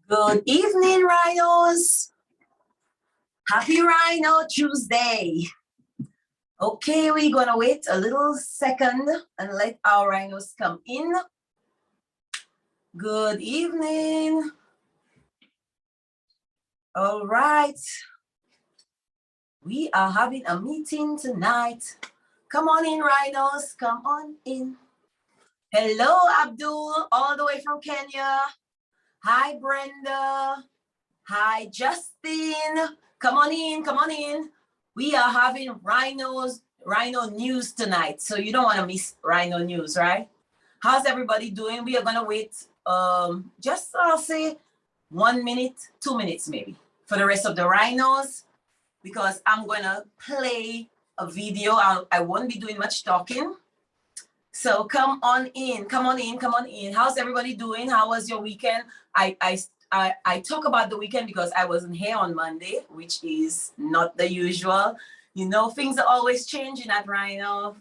Good evening, rhinos. Happy Rhino Tuesday. Okay, we're gonna wait a little second and let our rhinos come in. Good evening. All right. We are having a meeting tonight. Come on in, rhinos, come on in. Hello, Abdul, all the way from Kenya. Hi, Brenda. Hi, Justin. Come on in, come on in. We are having Rhino news tonight, so you don't want to miss Rhino news, right? How's everybody doing? We are gonna wait just I'll say 1 minute, 2 minutes maybe for the rest of the rhinos, because I'm gonna play a video. I won't be doing much talking. So come on in, come on in, come on in. How's everybody doing? How was your weekend? I talk about the weekend because I wasn't here on Monday, which is not the usual. You know, things are always changing at Rhino.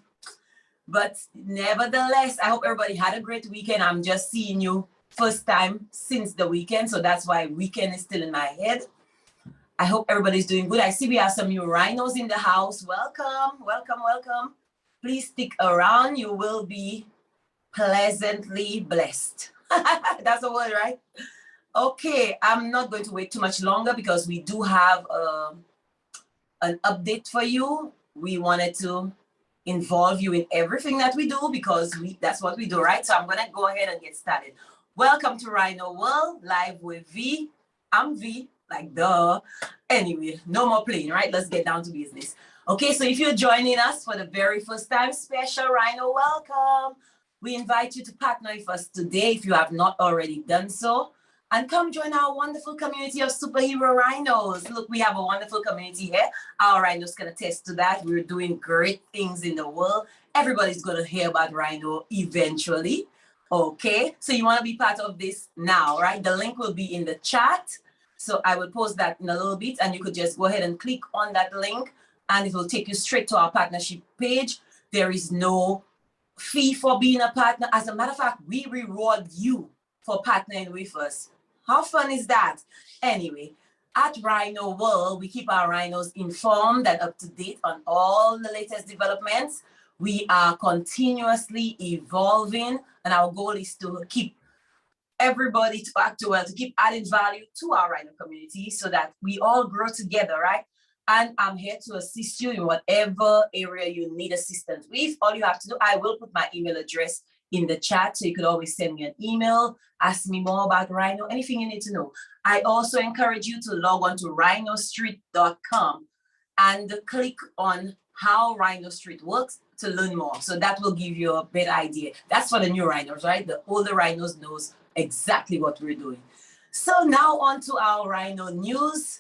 But nevertheless, I hope everybody had a great weekend. I'm just seeing you first time since the weekend, so that's why weekend is still in my head. I hope everybody's doing good. I see we have some new rhinos in the house. Welcome, welcome, welcome. Please stick around. You will be pleasantly blessed. That's the word, right? Okay, I'm not going to wait too much longer because we do have an update for you. We wanted to involve you in everything that we do because that's what we do, right? So I'm gonna go ahead and get started. Welcome to RHINO World, live with V. I'm V, like duh. Anyway, no more playing, right? Let's get down to business. Okay, so if you're joining us for the very first time, special Rhino welcome. We invite you to partner with us today if you have not already done so. And come join our wonderful community of superhero rhinos. Look, we have a wonderful community here. Our rhinos can attest to that. We're doing great things in the world. Everybody's going to hear about Rhino eventually. Okay, so you want to be part of this now, right? The link will be in the chat. So I will post that in a little bit, and you could just go ahead and click on that link, and it will take you straight to our partnership page. There is no fee for being a partner. As a matter of fact, we reward you for partnering with us. How fun is that? Anyway, at RHINO World, we keep our rhinos informed and up to date on all the latest developments. We are continuously evolving, and our goal is to keep everybody to keep adding value to our rhino community so that we all grow together, right? And I'm here to assist you in whatever area you need assistance with. All you have to do, I will put my email address in the chat, so you could always send me an email, ask me more about Rhino, anything you need to know. I also encourage you to log on to rhinostreet.com and click on how Rhino Street works to learn more. So that will give you a better idea. That's for the new rhinos, right? The older rhinos knows exactly what we're doing. So now on to our Rhino news.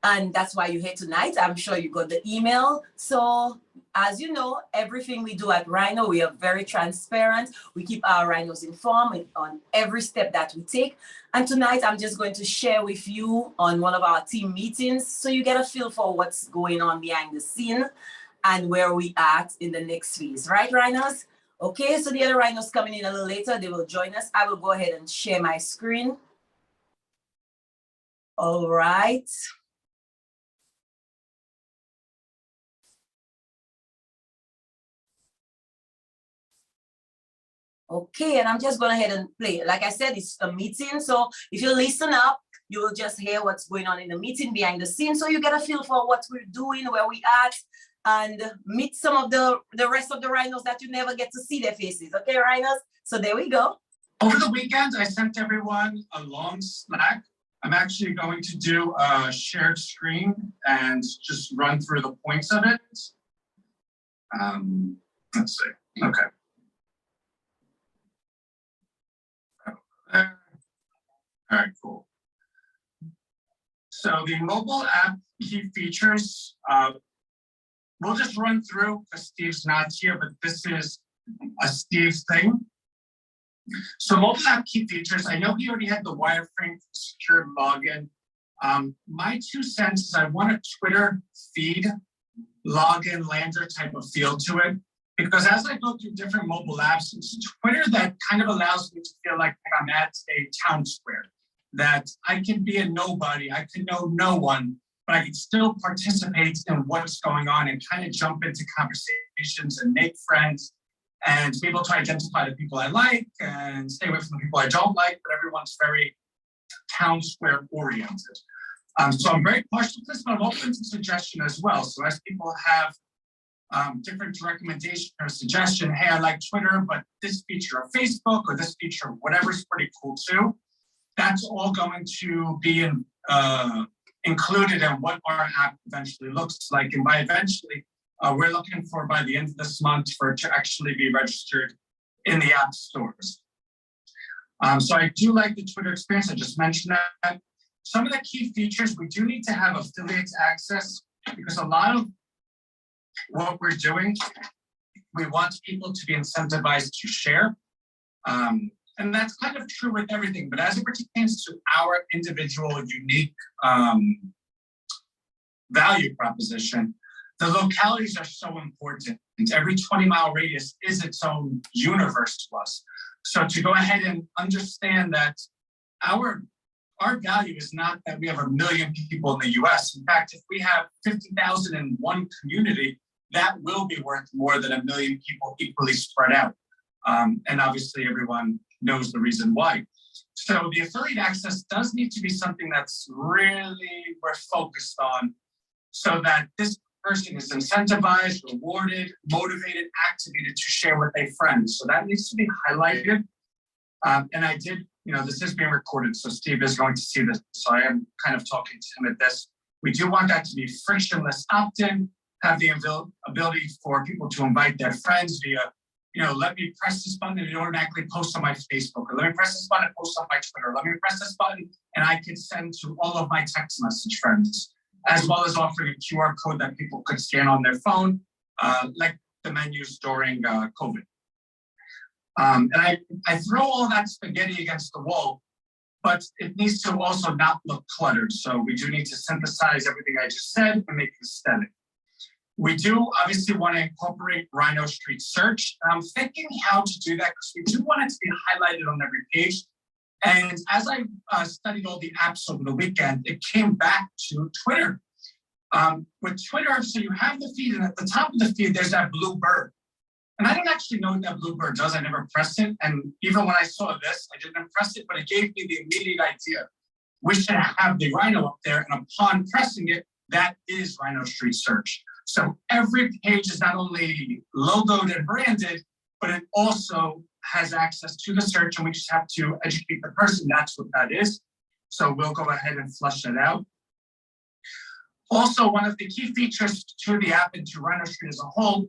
And that's why you're here tonight. I'm sure you got the email. So as you know, everything we do at Rhino, we are very transparent. We keep our rhinos informed on every step that we take. And tonight, I'm just going to share with you on one of our team meetings so you get a feel for what's going on behind the scene and where we are in the next phase. Right, rhinos? Okay, so the other rhinos coming in a little later, they will join us. I will go ahead and share my screen. All right. Okay, and I'm just going ahead and play. Like I said, it's a meeting. So if you listen up, you will just hear what's going on in the meeting behind the scenes. So you get a feel for what we're doing, where we at, and meet some of the rest of the rhinos that you never get to see their faces. Okay, rhinos? So there we go. Over the weekend, I sent everyone a long Slack. I'm actually going to do a shared screen and just run through the points of it. Let's see. Okay. All right, cool. So the mobile app key features, we'll just run through because Steve's not here, but this is a Steve's thing. So mobile app key features, I know he already had the wireframe secure login. My 2 cents is I want a Twitter feed login lander type of feel to it. Because as I go through different mobile apps, it's Twitter that kind of allows me to feel like I'm at a town square. that I can be a nobody, I can know no one, but I can still participate in what's going on and kind of jump into conversations and make friends and be able to identify the people I like and stay away from the people I don't like, but everyone's very town square oriented. So I'm very partial to this, but I'm open to suggestion as well. So as people have different recommendation or suggestion, hey, I like Twitter, but this feature of Facebook or this feature of whatever is pretty cool too. That's all going to be included in what our app eventually looks like. And by eventually, we're looking for by the end of this month for it to actually be registered in the app stores. So I do like the Twitter experience. I just mentioned that. Some of the key features, we do need to have affiliates access because a lot of what we're doing, we want people to be incentivized to share. And that's kind of true with everything, but as it pertains to our individual unique value proposition, the localities are so important. Every 20-mile radius is its own universe to us. So to go ahead and understand that our value is not that we have 1 million people in the US. In fact, if we have 50,000 in one community, that will be worth more than 1 million people equally spread out. And obviously everyone knows the reason why. So the affiliate access does need to be something that's really we're focused on so that this person is incentivized, rewarded, motivated, activated to share with their friends. So that needs to be highlighted. And I did, this is being recorded, so Steve is going to see this. So I am kind of talking to him at this. We do want that to be frictionless opt-in, have the ability for people to invite their friends via, let me press this button and it automatically posts on my Facebook, or let me press this button and post on my Twitter, let me press this button and I can send to all of my text message friends, as well as offering a QR code that people could scan on their phone, like the menus during COVID. And I throw all that spaghetti against the wall, but it needs to also not look cluttered. So we do need to synthesize everything I just said and make it aesthetic. We do obviously want to incorporate RHINO Street Search. And I'm thinking how to do that because we do want it to be highlighted on every page. And as I studied all the apps over the weekend, it came back to Twitter. With Twitter, so you have the feed, and at the top of the feed, there's that blue bird. And I don't actually know what that blue bird does. I never pressed it. And even when I saw this, I didn't press it, but it gave me the immediate idea. We should have the RHINO up there, and upon pressing it, that is RHINO Street Search. So every page is not only logoed and branded, but it also has access to the search, and we just have to educate the person that's what that is. So we'll go ahead and flush that out. Also, one of the key features to the app and to RHINO Street as a whole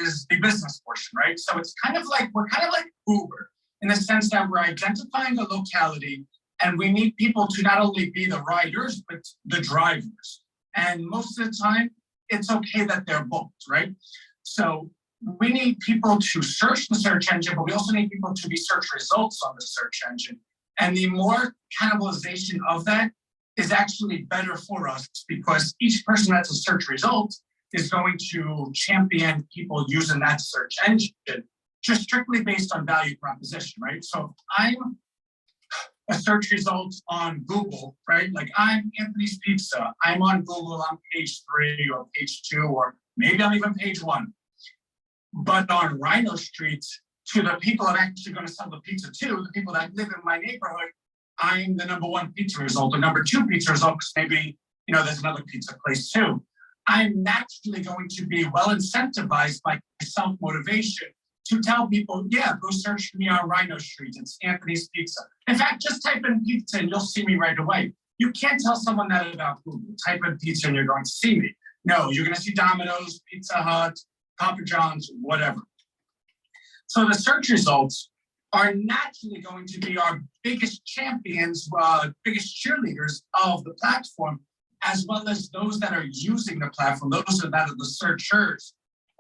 is the business portion, right? So it's we're kind of like Uber in the sense that we're identifying a locality and we need people to not only be the riders, but the drivers. And most of the time, it's okay that they're booked, right? So we need people to search the search engine, but we also need people to be search results on the search engine. And the more cannibalization of that is actually better for us because each person that's a search result is going to champion people using that search engine just strictly based on value proposition, right? So if I'm a search result on Google, right? Like I'm Anthony's Pizza, I'm on Google on page 3 or page 2, or maybe I'm even page 1. But on RHINO Street, to the people I'm actually going to sell the pizza to, the people that live in my neighborhood, I'm the #1 pizza result, or #2 pizza result, because maybe, there's another pizza place too. I'm naturally going to be well incentivized by self-motivation to tell people, yeah, go search for me on RHINO Street. It's Anthony's Pizza. In fact, just type in pizza and you'll see me right away. You can't tell someone that about Google. Type in pizza and you're going to see me. No, you're going to see Domino's, Pizza Hut, Papa John's, whatever. So the search results are naturally going to be our biggest champions, biggest cheerleaders of the platform, as well as those that are using the platform. Those that are the searchers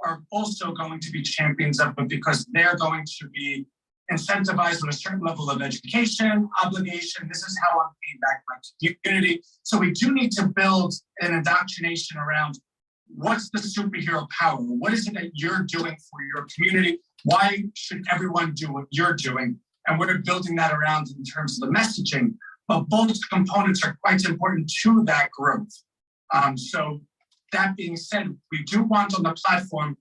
are also going to be champions of it because they're going to be incentivized with a certain level of education, obligation. This is how I'm paying back my community. So we do need to build an indoctrination around what's the superhero power? What is it that you're doing for your community? Why should everyone do what you're doing? And we're building that around in terms of the messaging. but both components are quite important to that growth. So that being said, we do want on the platform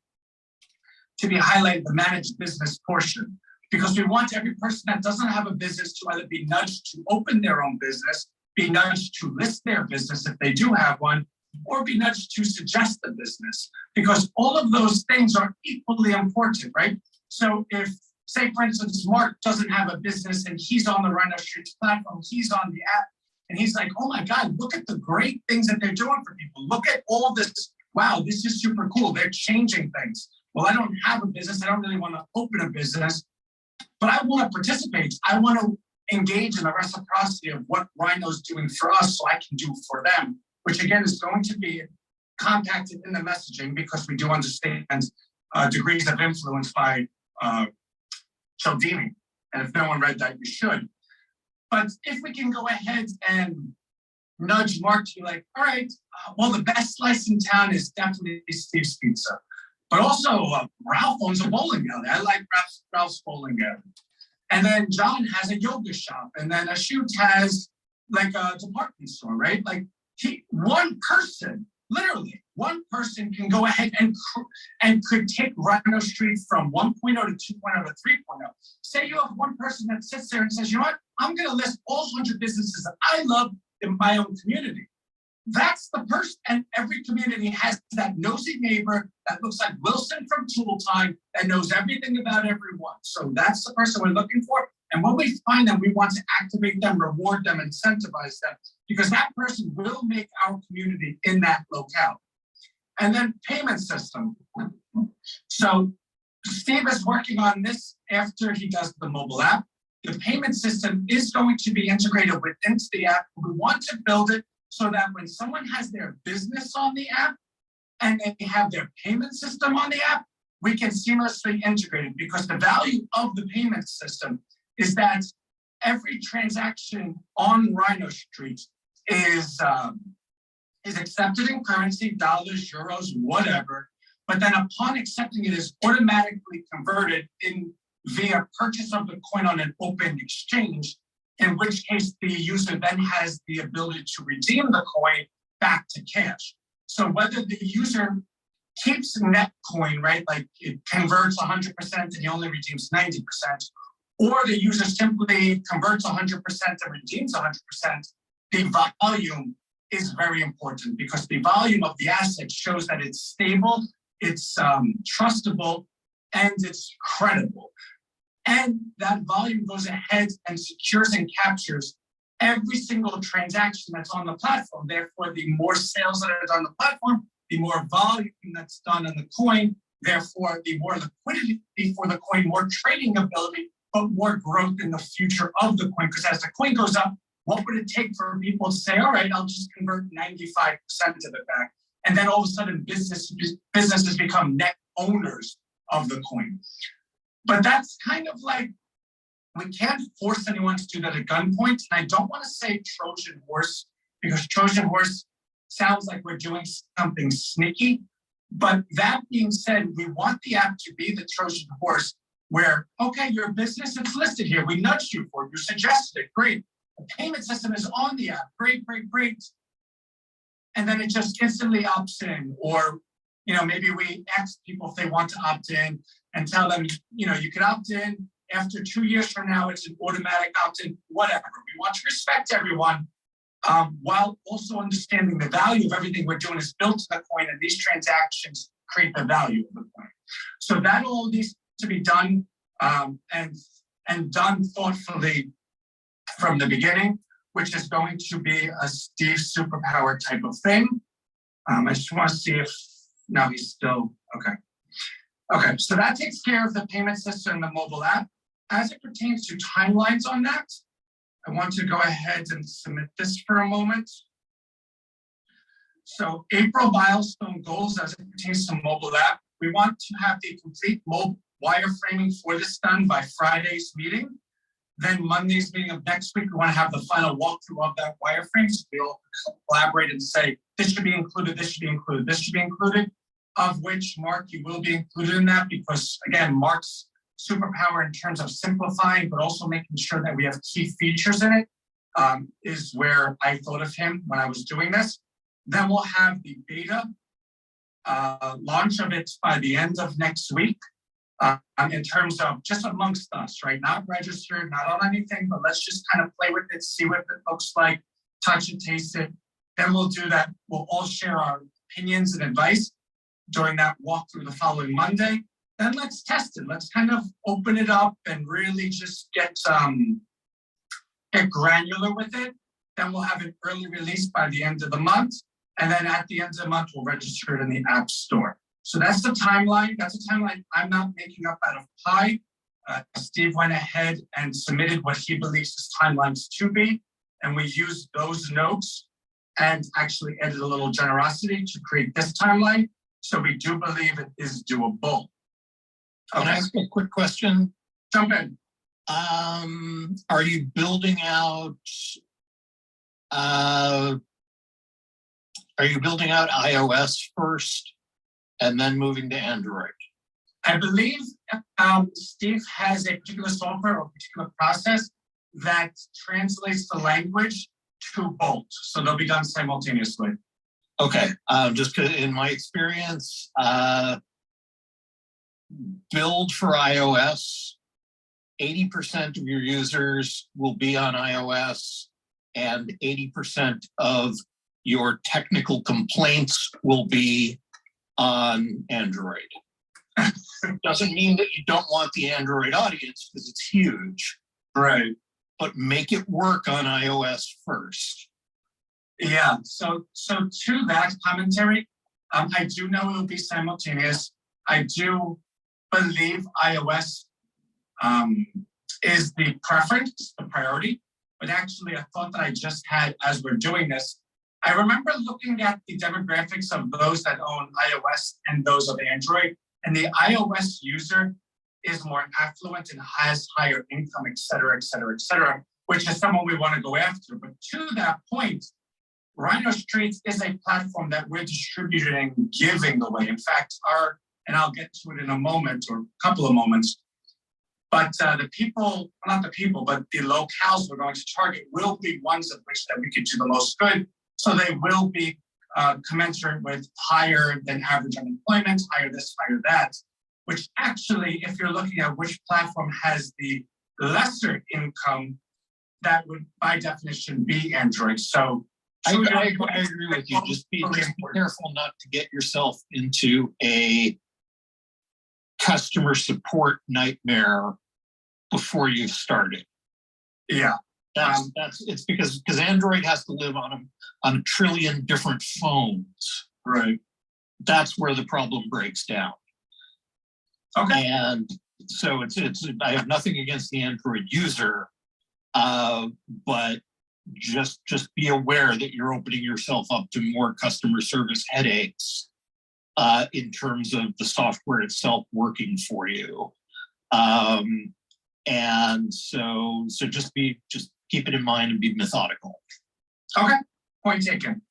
to be highlighted the managed business portion, because we want every person that doesn't have a business to either be nudged to open their own business, be nudged to list their business if they do have one, or be nudged to suggest the business, because all of those things are equally important, right? So if, say, for instance, Mark doesn't have a business and he's on the RHINO Streets platform, he's on the app, and he's like, oh my God, look at the great things that they're doing for people. Look at all this. Wow, this is super cool. They're changing things. Well, I don't have a business. I don't really want to open a business, but I want to participate. I want to engage in the reciprocity of what RHINO's doing for us so I can do for them, which again is going to be compacted in the messaging, because we do understand degrees of influence by Cialdini. And if no one read that, you should. But if we can go ahead and nudge Mark to be like, all right, well, the best slice in town is definitely Steve's Pizza. But also, Ralph owns a bowling alley. I like Ralph's bowling alley. And then John has a yoga shop. And then Ashut has like a department store, right? Like one person, literally one person can go ahead and could take RHINO Street from 1.0 to 2.0 to 3.0. Say you have one person that sits there and says, you know what? I'm going to list all 100 businesses that I love in my own community. That's the person, and every community has that nosy neighbor that looks like Wilson from Tool Time that knows everything about everyone. So that's the person we're looking for. And when we find them, we want to activate them, reward them, incentivize them, because that person will make our community in that locale. And then payment system. So Steve is working on this after he does the mobile app. The payment system is going to be integrated within the app. We want to build it so that when someone has their business on the app and they have their payment system on the app, we can seamlessly integrate it, because the value of the payment system is that every transaction on RHINO Street is accepted in currency, dollars, euros, whatever. But then upon accepting it, is automatically converted in via purchase of the coin on an open exchange, in which case the user then has the ability to redeem the coin back to cash. So whether the user keeps net coin, right, like it converts 100% and he only redeems 90%, or the user simply converts 100% and redeems 100%, the volume is very important, because the volume of the asset shows that it's stable, it's trustable, and it's credible. And that volume goes ahead and secures and captures every single transaction that's on the platform. Therefore, the more sales that are on the platform, the more volume that's done on the coin. Therefore, the more liquidity for the coin, more trading ability, but more growth in the future of the coin. Because as the coin goes up, what would it take for people to say, all right, I'll just convert 95% of it back? And then all of a sudden, businesses become net owners of the coin. But that's kind of like, we can't force anyone to do that at gunpoint. And I don't want to say Trojan horse, because Trojan horse sounds like we're doing something sneaky. But that being said, we want the app to be the Trojan horse where, okay, your business is listed here. We nudged you for it. You suggested it. Great. The payment system is on the app. Great, great, great. And then it just instantly opts in. Or, maybe we ask people if they want to opt in and tell them, you can opt in. After 2 years from now, it's an automatic opt-in, whatever. We want to respect everyone, while also understanding the value of everything we're doing is built to the coin, and these transactions create the value of the coin. So that all needs to be done and done thoughtfully from the beginning, which is going to be a Steve superpower type of thing. I just want to see if, no, he's still, okay. Okay, so that takes care of the payment system and the mobile app. As it pertains to timelines on that, I want to go ahead and submit this for a moment. So April milestone goals as it pertains to mobile app. We want to have the complete mobile wireframing for this done by Friday's meeting. Then Monday's meeting of next week, we want to have the final walkthrough of that wireframe. So we all collaborate and say, this should be included, this should be included, this should be included, of which, Mark, you will be included in that, because again, Mark's superpower in terms of simplifying, but also making sure that we have key features in it, is where I thought of him when I was doing this. Then we'll have the beta launch of it by the end of next week. In terms of just amongst us, right? Not registered, not on anything, but let's just kind of play with it, see what it looks like, touch it, taste it. Then we'll do that. We'll all share our opinions and advice during that walkthrough the following Monday. Then let's test it. Let's kind of open it up and really just get granular with it. Then we'll have an early release by the end of the month. And then at the end of the month, we'll register it in the App Store. So that's the timeline. That's a timeline I'm not making up out of pie. Steve went ahead and submitted what he believes his timelines to be. And we used those notes and actually added a little generosity to create this timeline. So we do believe it is doable. Can I ask a quick question? Jump in. Are you building out iOS first and then moving to Android? I believe Steve has a particular software or a particular process that translates the language to both. So they'll be done simultaneously. Okay, just in my experience, build for iOS, 80% of your users will be on iOS and 80% of your technical complaints will be on Android. Doesn't mean that you don't want the Android audience because it's huge. Right. But make it work on iOS first. Yeah, so to that commentary, I do know it'll be simultaneous. I do believe iOS is the preference, the priority, but actually a thought that I just had as we're doing this, I remember looking at the demographics of those that own iOS and those of Android, and the iOS user is more affluent and has higher income, et cetera, et cetera, et cetera, which is someone we want to go after. But to that point, RHINO Streets is a platform that we're distributing, giving away. In fact, and I'll get to it in a moment or a couple of moments, but the people, not the people, but the locales we're going to target will be ones of which that we could do the most good. So they will be commensurate with higher than average unemployment, higher this, higher that, which actually, if you're looking at which platform has the lesser income, that would by definition be Android. So I agree with you. Just be careful not to get yourself into a customer support nightmare before you've started. Yeah. It's because Android has to live on a trillion different phones. Right. That's where the problem breaks down. Okay. And so I have nothing against the Android user, but just be aware that you're opening yourself up to more customer service headaches in terms of the software itself working for you. And so just keep it in mind and be methodical. Okay, point taken.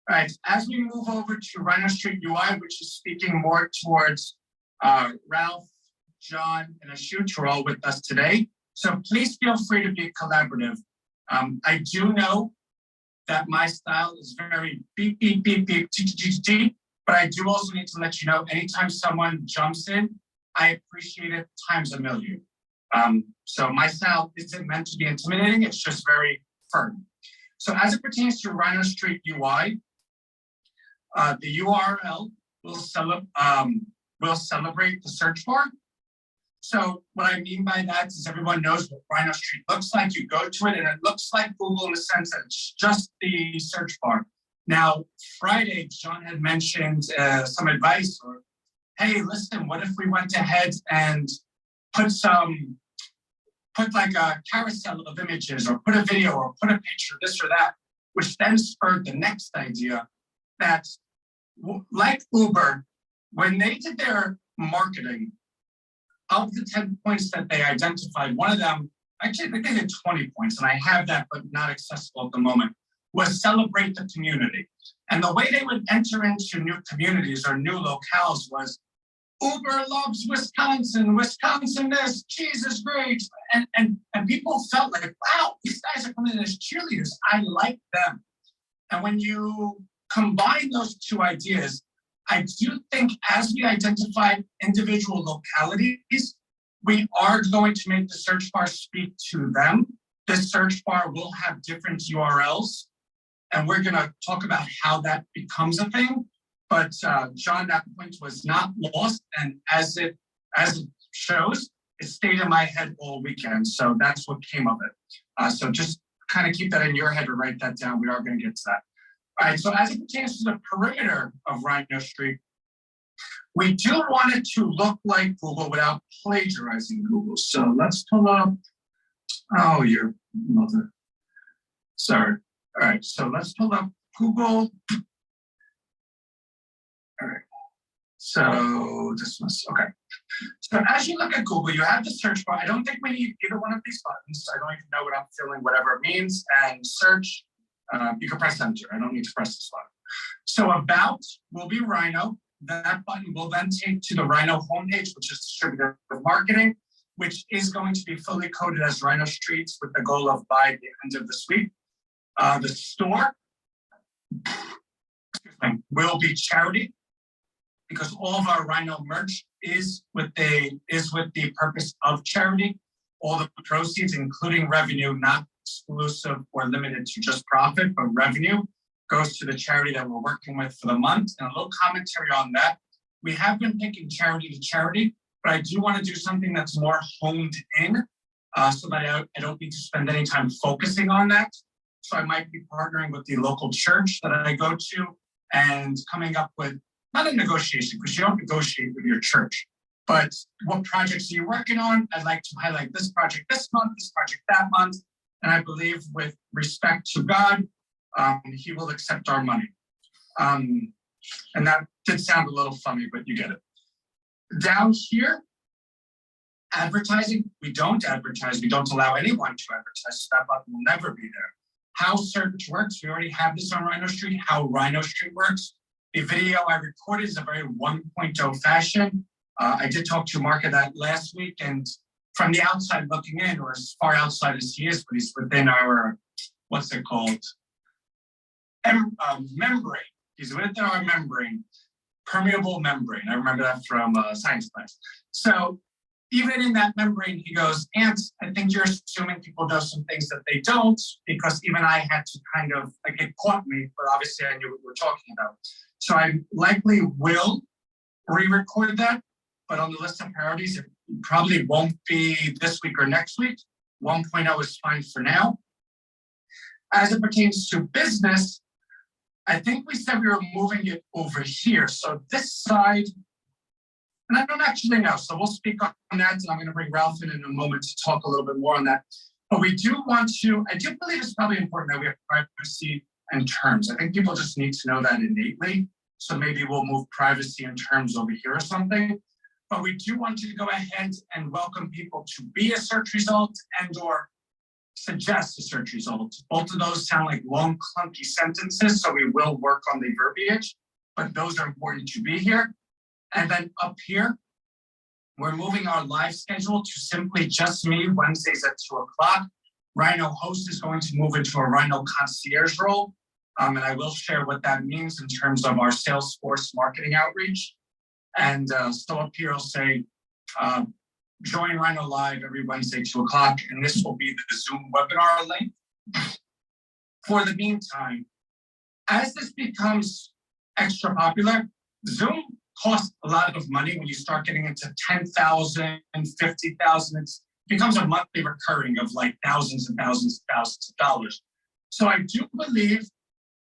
All right, as we move over to RHINO Street UI, which is speaking more towards Ralph, John, and Ashut, who are all with us today. So please feel free to be collaborative. I do know that my style is very beep, beep, beep, beep, t, but I do also need to let you know, anytime someone jumps in, I appreciate it times a million. So my style isn't meant to be intimidating, it's just very firm. So as it pertains to RHINO Street UI, the URL will celebrate the search bar. So what I mean by that is everyone knows what RHINO Street looks like. You go to it and it looks like Google in the sense that it's just the search bar. Now, Friday, John had mentioned some advice or, hey, listen, what if we went ahead and put like a carousel of images or put a video or put a picture, this or that, which then spurred the next idea that, like Uber, when they did their marketing, of the 10 points that they identified, one of them, actually they did 20 points, and I have that, but not accessible at the moment, was celebrate the community. And the way they would enter into new communities or new locales was, Uber loves Wisconsin, Wisconsin this, cheese is great. And people felt like, wow, these guys are come in as cheerleaders. I like them. And when you combine those two ideas, I do think as we identify individual localities, we are going to make the search bar speak to them. This search bar will have different URLs, and we're going to talk about how that becomes a thing. But John, that point was not lost, and as it shows, it stayed in my head all weekend. So that's what came of it. So just kind of keep that in your head or write that down. We are going to get to that. All right, so as it pertains to the perimeter of RHINO Street, we do want it to look like Google without plagiarizing Google. So let's pull up, oh, your mother. Sorry. All right, so let's pull up Google. All right, so this was, okay. So as you look at Google, you have the search bar. I don't think we need either one of these buttons. I don't even know what I'm feeling, whatever it means. And search, you can press enter. I don't need to press this button. So about will be RHINO. That button will then take to the RHINO homepage, which is distributor of marketing, which is going to be fully coded as RHINO Streets with the goal of by the end of this week. The store will be charity, because all of our RHINO merch is with the purpose of charity. All the proceeds, including revenue, not exclusive or limited to just profit, but revenue, goes to the charity that we're working with for the month. And a little commentary on that. We have been picking charity to charity, but I do want to do something that's more honed in so that I don't need to spend any time focusing on that. So I might be partnering with the local church that I go to and coming up with, not a negotiation, because you don't negotiate with your church, but what projects are you working on? I'd like to highlight this project this month, this project that month. And I believe with respect to God, he will accept our money. And that did sound a little funny, but you get it. Down here, advertising, we don't advertise. We don't allow anyone to advertise. So that button will never be there. How search works, we already have this on RHINO Street. How RHINO Street works. The video I recorded is a very 1.0 fashion. I did talk to Mark of that last week, and from the outside looking in, or as far outside as he is, but he's within our, what's it called? Membrane. He's within our membrane, permeable membrane. I remember that from science class. So even in that membrane, he goes, Ant, I think you're assuming people do some things that they don't, because even I had to kind of, like, it caught me, but obviously I knew what we were talking about. So I likely will re-record that, but on the list of priorities, it probably won't be this week or next week. 1.0 is fine for now. As it pertains to business, I think we said we were moving it over here. So this side, and I don't actually know, so we'll speak on that, and I'm going to bring Ralph in a moment to talk a little bit more on that. But we do want to, I do believe it's probably important that we have privacy and terms. I think people just need to know that innately. So maybe we'll move privacy and terms over here or something. But we do want to go ahead and welcome people to be a search result and or suggest a search result. Both of those sound like long, clunky sentences, so we will work on the verbiage, but those are important to be here. And then up here, we're moving our live schedule to simply just me, Wednesdays at 2 o'clock. RHINO host is going to move into a RHINO concierge role. And I will share what that means in terms of our Salesforce marketing outreach. And so up here, I'll say, join RHINO Live every Wednesday, 2 o'clock, and this will be the Zoom webinar link. For the meantime, as this becomes extra popular, Zoom costs a lot of money when you start getting into 10,000 and 50,000. It becomes a monthly recurring of like thousands and thousands and thousands of dollars. So I do believe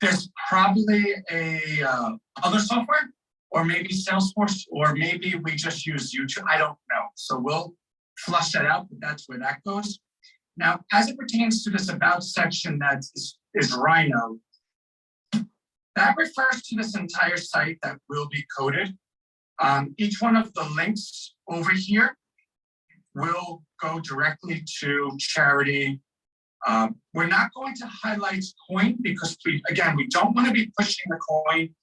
there's probably a other software, or maybe Salesforce, or maybe we just use YouTube. I don't know. So we'll flush that out, but that's where that goes. Now, as it pertains to this about section that is RHINO, that refers to this entire site that will be coded. Each one of the links over here will go directly to charity. We're not going to highlight coin because we don't want to be pushing the coin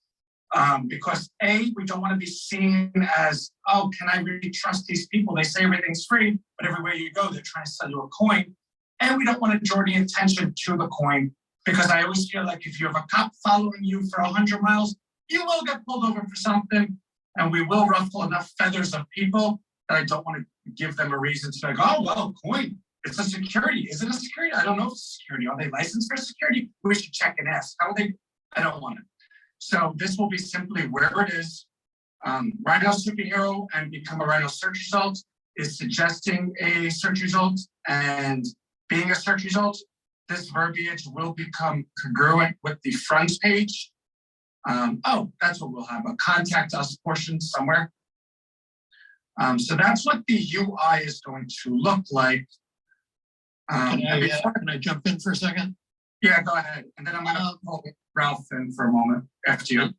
because A, we don't want to be seen as, oh, can I really trust these people? They say everything's free, but everywhere you go, they're trying to sell you a coin. And we don't want to draw the attention to the coin, because I always feel like if you have a cop following you for 100 miles, you will get pulled over for something, and we will ruffle enough feathers of people that I don't want to give them a reason to be like, oh, well, coin, it's a security. Is it a security? I don't know if it's security. Are they licensed for security? We should check and ask. How are they? I don't want it. So this will be simply where it is. Rhino Superhero and Become a Rhino search result is suggesting a search result and being a search result. This verbiage will become congruent with the front page. Oh, that's what we'll have, a contact us portion somewhere. So that's what the UI is going to look like. Can I jump in for a second? Yeah, go ahead. And then I'm going to pull Ralph in for a moment after you.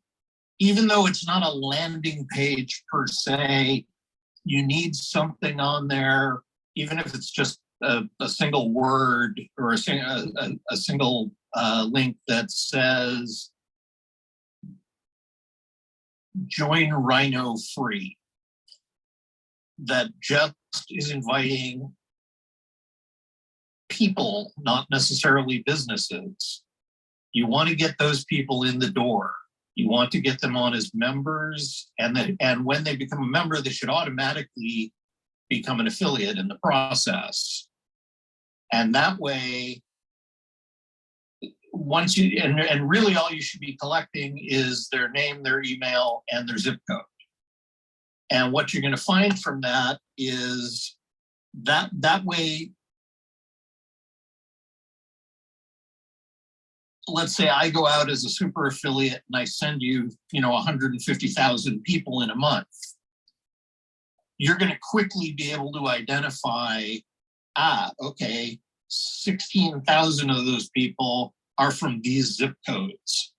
Even though it's not a landing page per se, you need something on there, even if it's just a single word or a single link that says join Rhino free. That just is inviting people, not necessarily businesses. You want to get those people in the door. You want to get them on as members, and when they become a member, they should automatically become an affiliate in the process. And that way, once you, and really all you should be collecting is their name, their email, and their zip code. And what you're going to find from that is that way, let's say I go out as a super affiliate and I send you, 150,000 people in a month. You're going to quickly be able to identify, okay, 16,000 of those people are from these zip codes.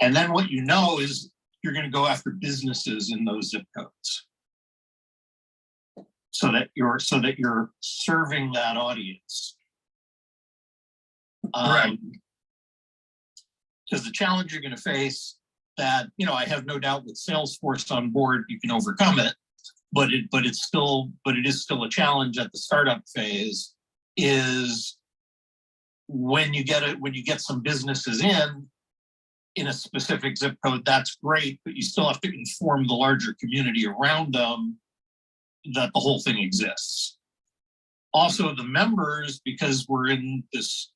And then what you know is you're going to go after businesses in those zip codes. So that you're serving that audience. Right. Because the challenge you're going to face that, I have no doubt with Salesforce on board, you can overcome it, but it is still a challenge at the startup phase, is when you get some businesses in a specific zip code, that's great, but you still have to inform the larger community around them that the whole thing exists. Also, the members, because we're in this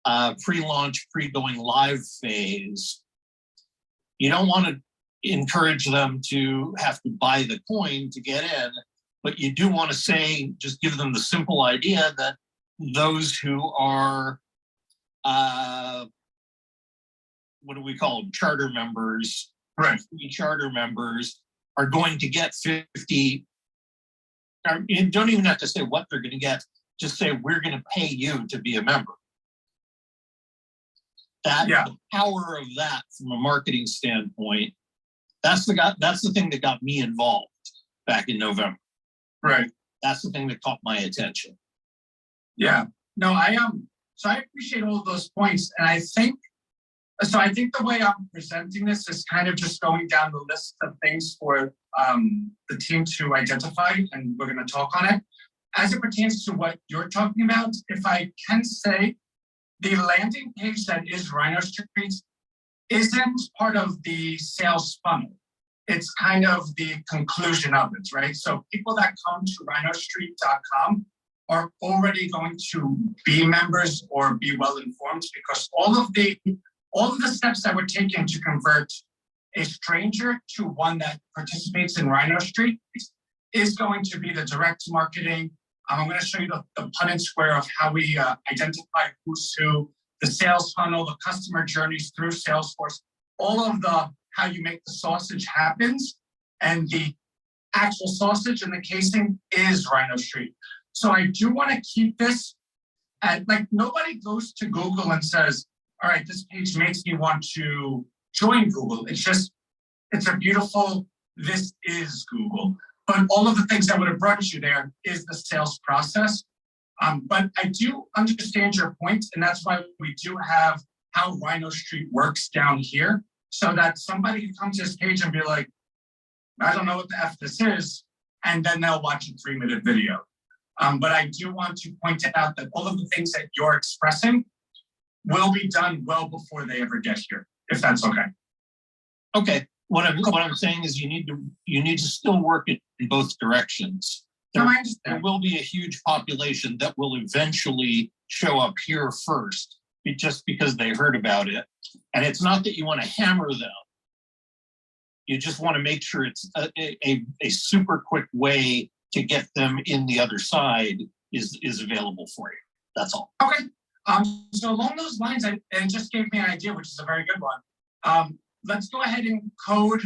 pre-launch, pre-going live phase, you don't want to encourage them to have to buy the coin to get in, but you do want to say, just give them the simple idea that those who are, what do we call them, charter members, right? Charter members are going to get 50. You don't even have to say what they're going to get. Just say, we're going to pay you to be a member. The power of that from a marketing standpoint, that's the thing that got me involved back in November. Right. That's the thing that caught my attention. Yeah. No, so I appreciate all of those points. And I think the way I'm presenting this is kind of just going down the list of things for the team to identify, and we're going to talk on it. As it pertains to what you're talking about, if I can say, the landing page that is Rhino Street isn't part of the sales funnel. It's kind of the conclusion of it, right? So people that come to rhinostreet.com are already going to be members or be well informed, because all of the steps that we're taking to convert a stranger to one that participates in Rhino Street is going to be the direct marketing. I'm going to show you the Punnett square of how we identify who's who, the sales funnel, the customer journeys through Salesforce, all of how you make the sausage happens, and the actual sausage and the casing is Rhino Street. So I do want to keep this at, like, nobody goes to Google and says, all right, this page makes me want to join Google. It's a beautiful, this is Google. But all of the things that would have brought you there is the sales process. But I do understand your point, and that's why we do have how Rhino Street works down here, so that somebody can come to this page and be like, I don't know what the F this is, and then they'll watch a 3-minute video. But I do want to point out that all of the things that you're expressing will be done well before they ever get here, if that's okay. Okay. What I'm saying is you need to still work it in both directions. There will be a huge population that will eventually show up here first, just because they heard about it. And it's not that you want to hammer them. You just want to make sure it's a super quick way to get them in the other side is available for you. That's all. Okay. So along those lines, and just gave me an idea, which is a very good one. Let's go ahead and code.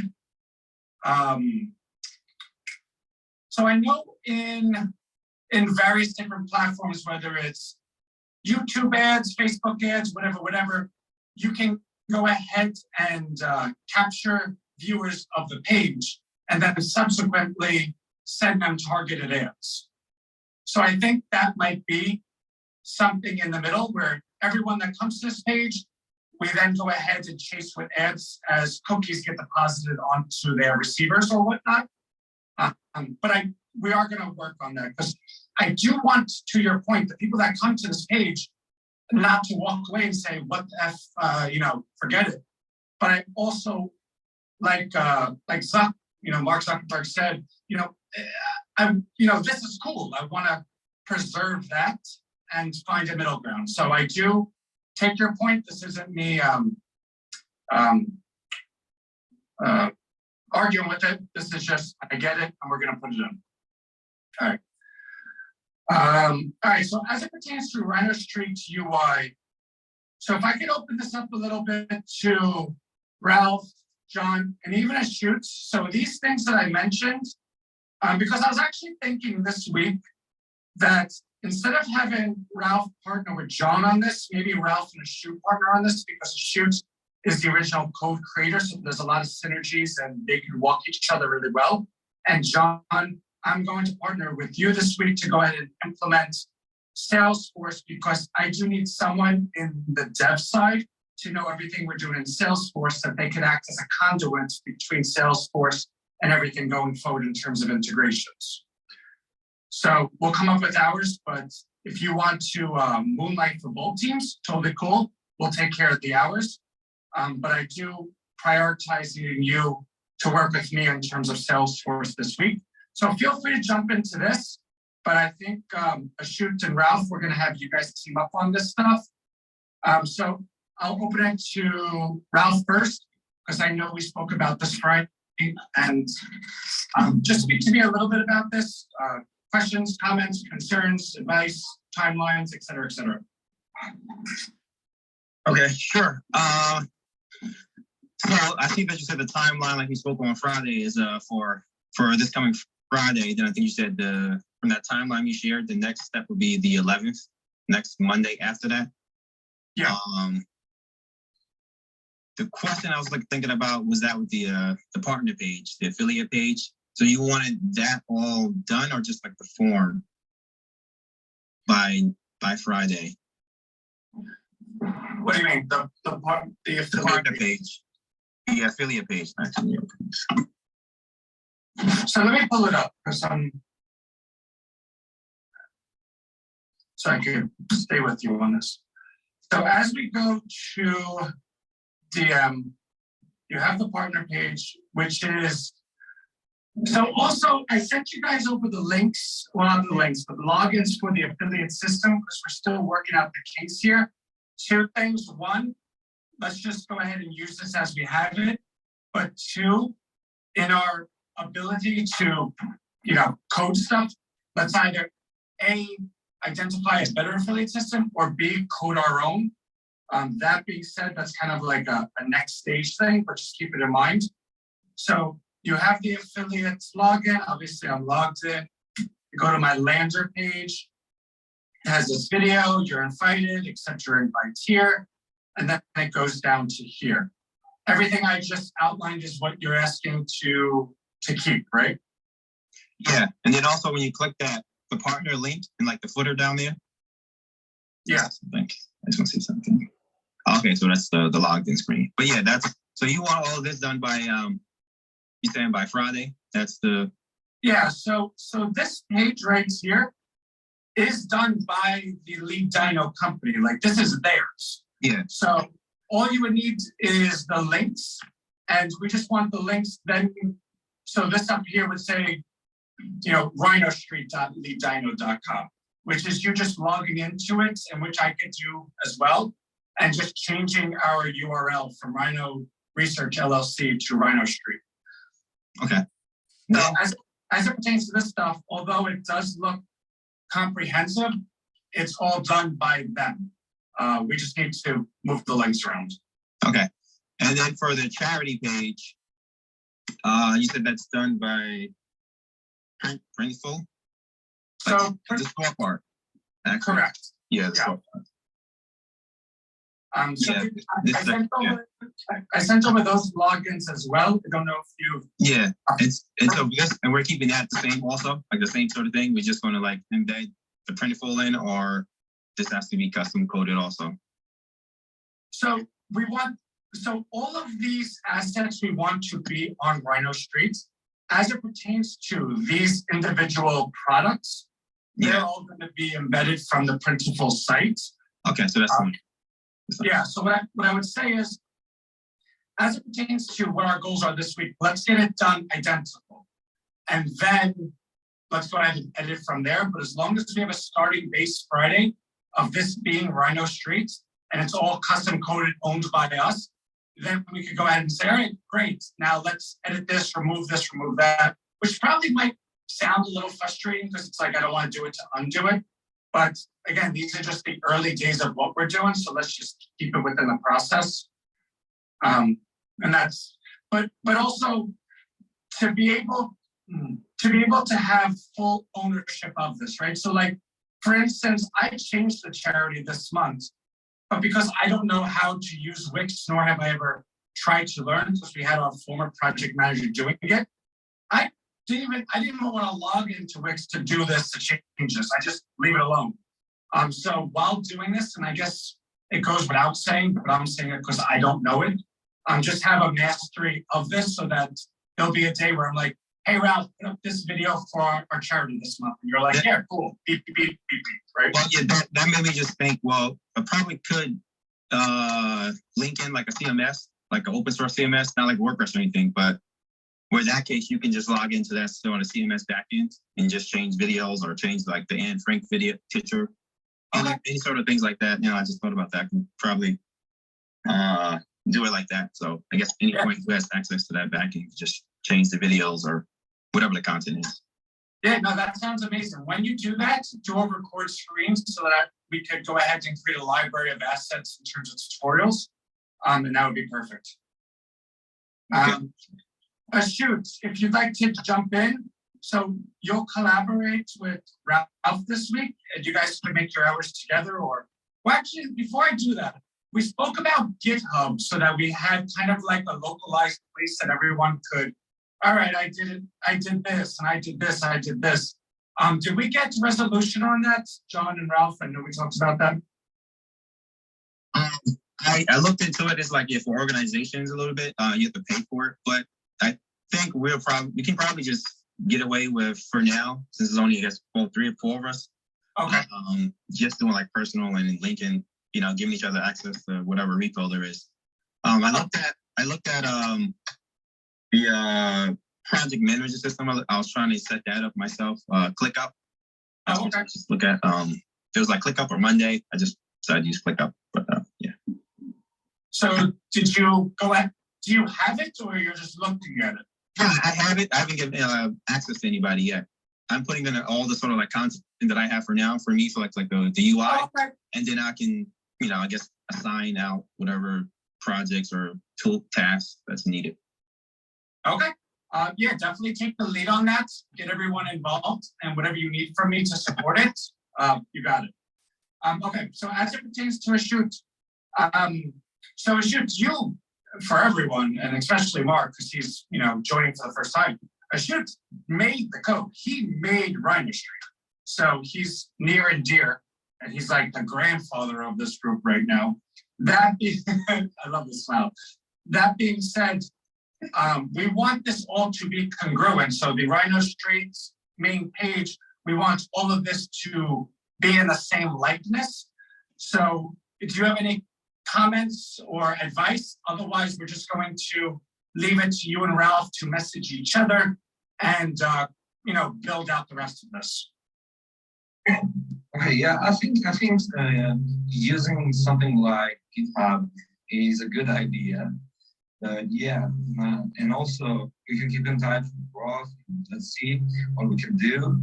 So I know in various different platforms, whether it's YouTube ads, Facebook ads, whatever, you can go ahead and capture viewers of the page and then subsequently send them targeted ads. So I think that might be something in the middle where everyone that comes to this page, we then go ahead and chase with ads as cookies get deposited onto their receivers or whatnot. But we are going to work on that because I do want, to your point, the people that come to this page not to walk away and say, what the F, forget it. But I also, like Zuck, Mark Zuckerberg said, this is cool. I want to preserve that and find a middle ground. So I do take your point. This isn't me arguing with it. This is just, I get it, and we're going to put it in. All right. All right, so as it pertains to RHINO Street UI, so if I could open this up a little bit to Ralph, John, and even Ashut. So these things that I mentioned, because I was actually thinking this week that instead of having Ralph partner with John on this, maybe Ralph and Ashut partner on this, because Ashut is the original code creator, so there's a lot of synergies and they can walk each other really well. And John, I'm going to partner with you this week to go ahead and implement Salesforce, because I do need someone in the dev side to know everything we're doing in Salesforce, that they can act as a conduit between Salesforce and everything going forward in terms of integrations. So we'll come up with hours, but if you want to moonlight for both teams, totally cool. We'll take care of the hours. But I do prioritize you to work with me in terms of Salesforce this week. So feel free to jump into this, but I think Ashut and Ralph, we're going to have you guys team up on this stuff. So I'll open it to Ralph first, because I know we spoke about this Friday, and just speak to me a little bit about this. Questions, comments, concerns, advice, timelines, et cetera, et cetera. Okay, sure. So I think that you said the timeline, like we spoke on Friday, is for this coming Friday. Then I think you said from that timeline you shared, the next step would be the 11th, next Monday after that. Yeah. The question I was thinking about was that with the partner page, the affiliate page. So you wanted that all done, or just like the form by Friday? What do you mean? The partner page, the affiliate page. Actually. So let me pull it up because so I can stay with you on this. So as we go to DM, you have the partner page, which is, so also I sent you guys over the links, well, not the links, but the logins for the affiliate system, because we're still working out the kinks here. Two things. One, let's just go ahead and use this as we have it. But two, in our ability to, code stuff, let's either A, identify a better affiliate system, or B, code our own. That being said, that's kind of like a next stage thing, but just keep it in mind. So you have the affiliates login. Obviously, I'm logged in. You go to my lander page. It has this video, you're invited, accept your invite here, and then it goes down to here. Everything I just outlined is what you're asking to keep, right? Yeah, and then also when you click that, the partner link in like the footer down there. Yeah. I just want to see something. Okay, so that's the logged in screen. But yeah, so you want all of this done by you saying by Friday? That's the yeah. So this page right here, is done by the lead dyno company. Like this is theirs. Yeah. So all you would need is the links, and we just want the links then. So this up here would say, rhinostreet.leaddyno.com, which is you just logging into it, and which I could do as well, and just changing our URL from Rhino Research LLC to Rhino Street. Okay. So as it pertains to this stuff, although it does look comprehensive, it's all done by them. We just need to move the links around. Okay. And then for the charity page, you said that's done by Printful? So the scorecard. correct. Yeah, the Yeah. scorecard. So Yeah, I sent over those logins as well. I don't know if you. Yeah, it's over this, and we're keeping that the same also, like the same sort of thing. We're just going to like embed the Printful in, or this has to be custom coded also. So all of these assets we want to be on Rhino Street. As it pertains to these individual products, they're all going to be embedded from the Printful site. Okay, so that's yeah. So what I would say is, as it pertains to what our goals are this week, let's get it done identical, and then let's go ahead and edit from there. But as long as we have a starting base Friday of this being Rhino Street, and it's all custom coded, owned by us, then we could go ahead and say, all right, great. Now let's edit this, remove that, which probably might sound a little frustrating because it's like, I don't want to do it to undo it. But again, these are just the early days of what we're doing. So let's just keep it within the process. And that's, but also to be able to have full ownership of this, right? So like, for instance, I changed the charity this month, but because I don't know how to use Wix, nor have I ever tried to learn, because we had our former project manager doing it, I didn't even want to log into Wix to do this, to change this. I just leave it alone. So while doing this, and I guess it goes without saying, but I'm saying it because I don't know it, just have a mastery of this so that there'll be a day where I'm like, hey, Ralph, put up this video for our charity this month. And you're like, yeah, cool, beep, beep, beep, beep, beep, right? Well, yeah, that made me just think, well, I probably could link in like a CMS, like an open source CMS, not like WordPress or anything, but where in that case, you can just log into that still on a CMS backend and just change videos or change like the Anne Frank video picture, any sort of things like that. I just thought about that. I can probably do it like that. So I guess anyone who has access to that backend, just change the videos or whatever the content is. Yeah, no, that sounds amazing. When you do that, do a record screen so that we could go ahead and create a library of assets in terms of tutorials, and that would be perfect. Shoot, if you'd like to jump in, so you'll collaborate with Ralph this week, and you guys can make your hours together, or, well, actually, before I do that, we spoke about GitHub so that we had kind of like a localized place that everyone could, all right, I did this, and I did this, and I did this. Did we get resolution on that, John and Ralph? I know we talked about that. I looked into it. It's like, yeah, for organizations a little bit, you have to pay for it, but I think we can probably just get away with, for now, since it's only, I guess, 3 or 4 of us. Okay. Just doing like personal and linking, giving each other access to whatever repo there is. I looked at the project manager system. I was trying to set that up myself. ClickUp. Okay. Just look at it was like ClickUp or Monday. I just decided to use ClickUp, but yeah. So did you go ahead? Do you have it, or you're just looking at it? Yeah, I have it. I haven't given access to anybody yet. I'm putting in all the sort of like content that I have for now for me, for like the UI, and then I can, I guess assign out whatever projects or tool tasks that's needed. Okay. Yeah, definitely take the lead on that. Get everyone involved, and whatever you need from me to support it, you got it. Okay. So as it pertains to Ashut, so Ashut, you, for everyone, and especially Mark, because he's joining for the first time, Ashut made the code. He made Rhino Street, so he's near and dear, and he's like the grandfather of this group right now. That being, I love the smile. That being said, we want this all to be congruent. So the Rhino Street main page, we want all of this to be in the same likeness. So do you have any comments or advice? Otherwise, we're just going to leave it to you and Ralph to message each other and build out the rest of this. Okay, yeah, I think using something like GitHub is a good idea. And also we can keep in touch with Rolf. Let's see what we can do.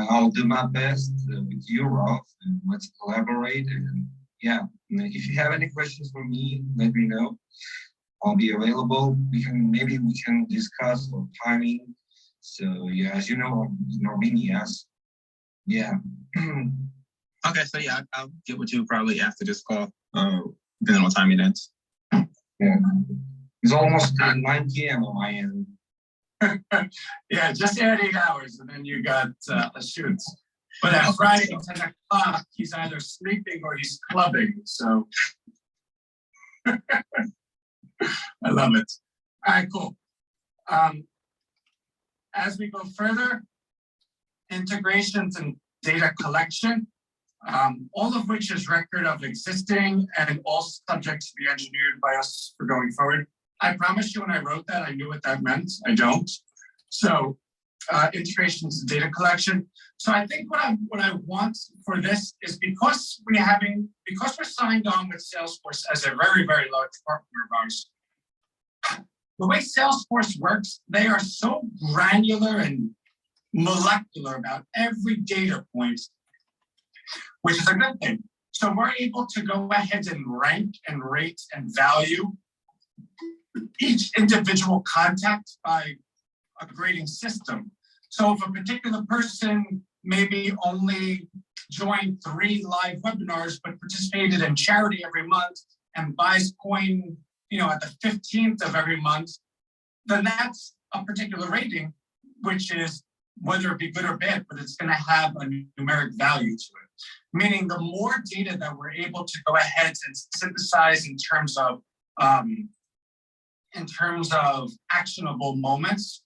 I'll do my best with you, Rolf, and let's collaborate. And yeah, if you have any questions for me, let me know. I'll be available. Maybe we can discuss for timing. So yeah, as you know, in Armenia, yeah. Okay, so yeah, I'll get with you probably after this call, depending on what time it ends. Yeah. It's almost 9 p.m. on my end. Yeah, just add 8 hours and then you got a shoot. But at Friday at 10 o'clock, he's either sleeping or he's clubbing. So I love it. All right, cool. As we go further, integrations and data collection, all of which is record of existing and all subject to be engineered by us for going forward. I promise you when I wrote that, I knew what that meant. I don't. So integrations and data collection. So I think what I want for this is because we're signed on with Salesforce as a very, very large partner of ours. The way Salesforce works, they are so granular and molecular about every data point, which is a good thing. So we're able to go ahead and rank and rate and value each individual contact by a grading system. So if a particular person maybe only joined 3 live webinars, but participated in charity every month and buys coin, at the 15th of every month, then that's a particular rating, which is whether it be good or bad, but it's going to have a numeric value to it. Meaning the more data that we're able to go ahead and synthesize in terms of actionable moments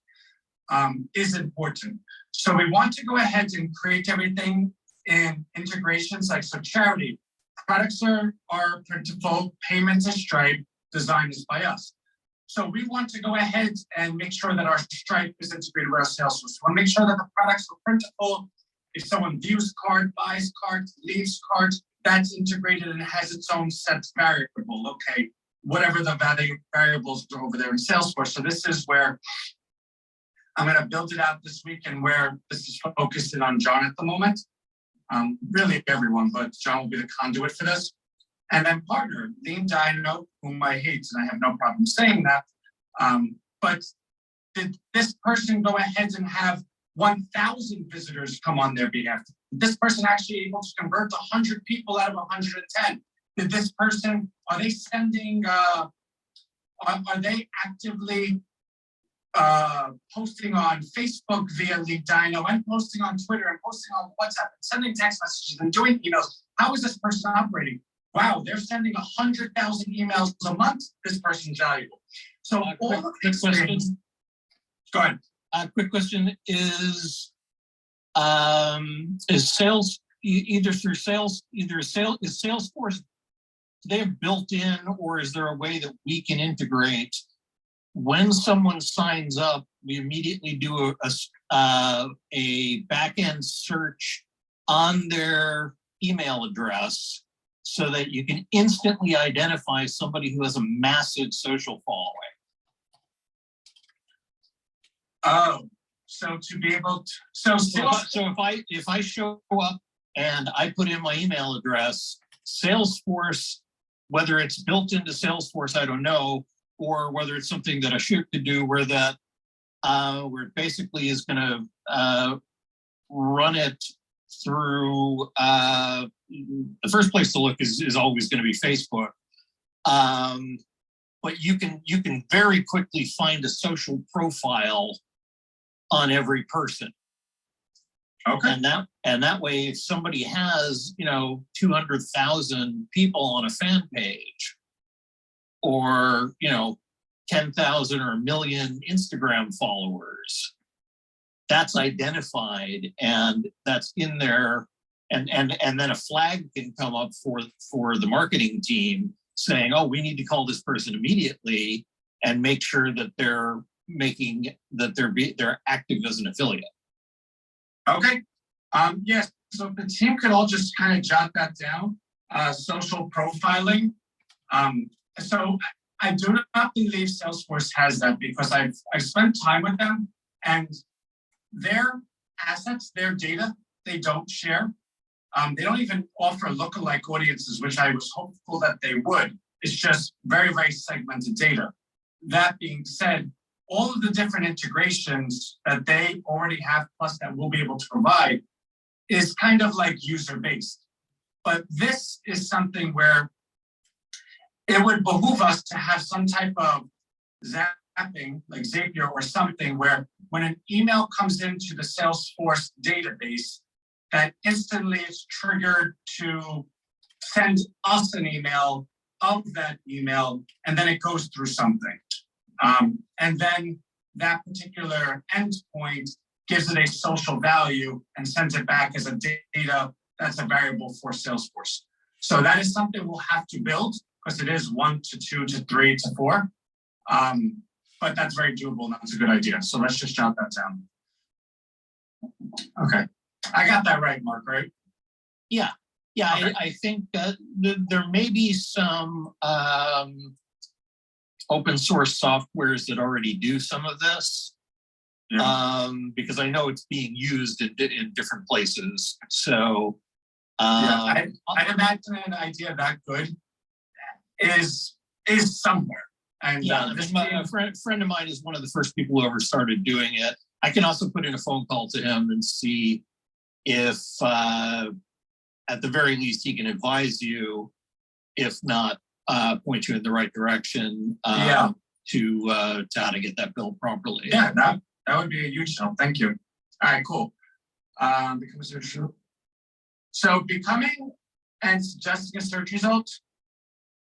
is important. So we want to go ahead and create everything in integrations like so charity. Products are printable, payments are Stripe, design is by us. So we want to go ahead and make sure that our Stripe is integrated with our Salesforce. We want to make sure that the products are printable. If someone views card, buys card, leaves card, that's integrated and has its own set variable. Okay, whatever the variables are over there in Salesforce. So this is where I'm going to build it out this week and where this is focusing on John at the moment. Really everyone, but John will be the conduit for this. And then partner, Lean Dino, whom I hate, and I have no problem saying that. But did this person go ahead and have 1,000 visitors come on their behalf? Did this person actually able to convert 100 people out of 110? Did this person, are they sending, are they actively posting on Facebook via Lead Dino and posting on Twitter and posting on WhatsApp and sending text messages and doing emails? How is this person operating? Wow, they're sending 100,000 emails a month. This person's valuable. So all of these things. Go ahead. Quick question is sales is Salesforce, they have built in, or is there a way that we can integrate when someone signs up? We immediately do a back-end search on their email address so that you can instantly identify somebody who has a massive social following. Oh, so to be able to, so if I show up and I put in my email address, Salesforce, whether it's built into Salesforce, I don't know, or whether it's something that I should do where it basically is going to run it through the first place to look is always going to be Facebook. But you can very quickly find a social profile on every person. Okay. And that way, if somebody has 200,000 people on a fan page, or 10,000 or 1 million Instagram followers, that's identified and that's in their and then a flag can come up for the marketing team saying, oh, we need to call this person immediately and make sure that they're active as an affiliate. Okay. Yes. So the team could all just kind of jot that down. Social profiling. So I do not believe Salesforce has that, because I've spent time with them, and their assets, their data, they don't share. They don't even offer lookalike audiences, which I was hopeful that they would. It's just very, very segmented data. That being said, all of the different integrations that they already have, plus that we'll be able to provide, is kind of like user-based. But this is something where it would behoove us to have some type of zapping, like Zapier or something, where when an email comes into the Salesforce database, that instantly is triggered to send us an email of that email, and then it goes through something. And then that particular endpoint gives it a social value and sends it back as a data that's a variable for Salesforce. So that is something we'll have to build, because it is 1 to 2 to 3 to 4. But that's very doable, and that's a good idea. So let's just jot that down. Okay, I got that right, Mark, right? Yeah, okay. I think that there may be some open source softwares that already do some of this. Yeah. Because I know it's being used in different places. So yeah, I'd imagine an idea that good is somewhere. And yeah, a friend of mine is one of the first people who ever started doing it. I can also put in a phone call to him and see if at the very least he can advise you, if not point you in the right direction to how to get that built properly. Yeah, that would be a huge help. Thank you. All right, cool. Become a search result. So becoming and suggesting a search result.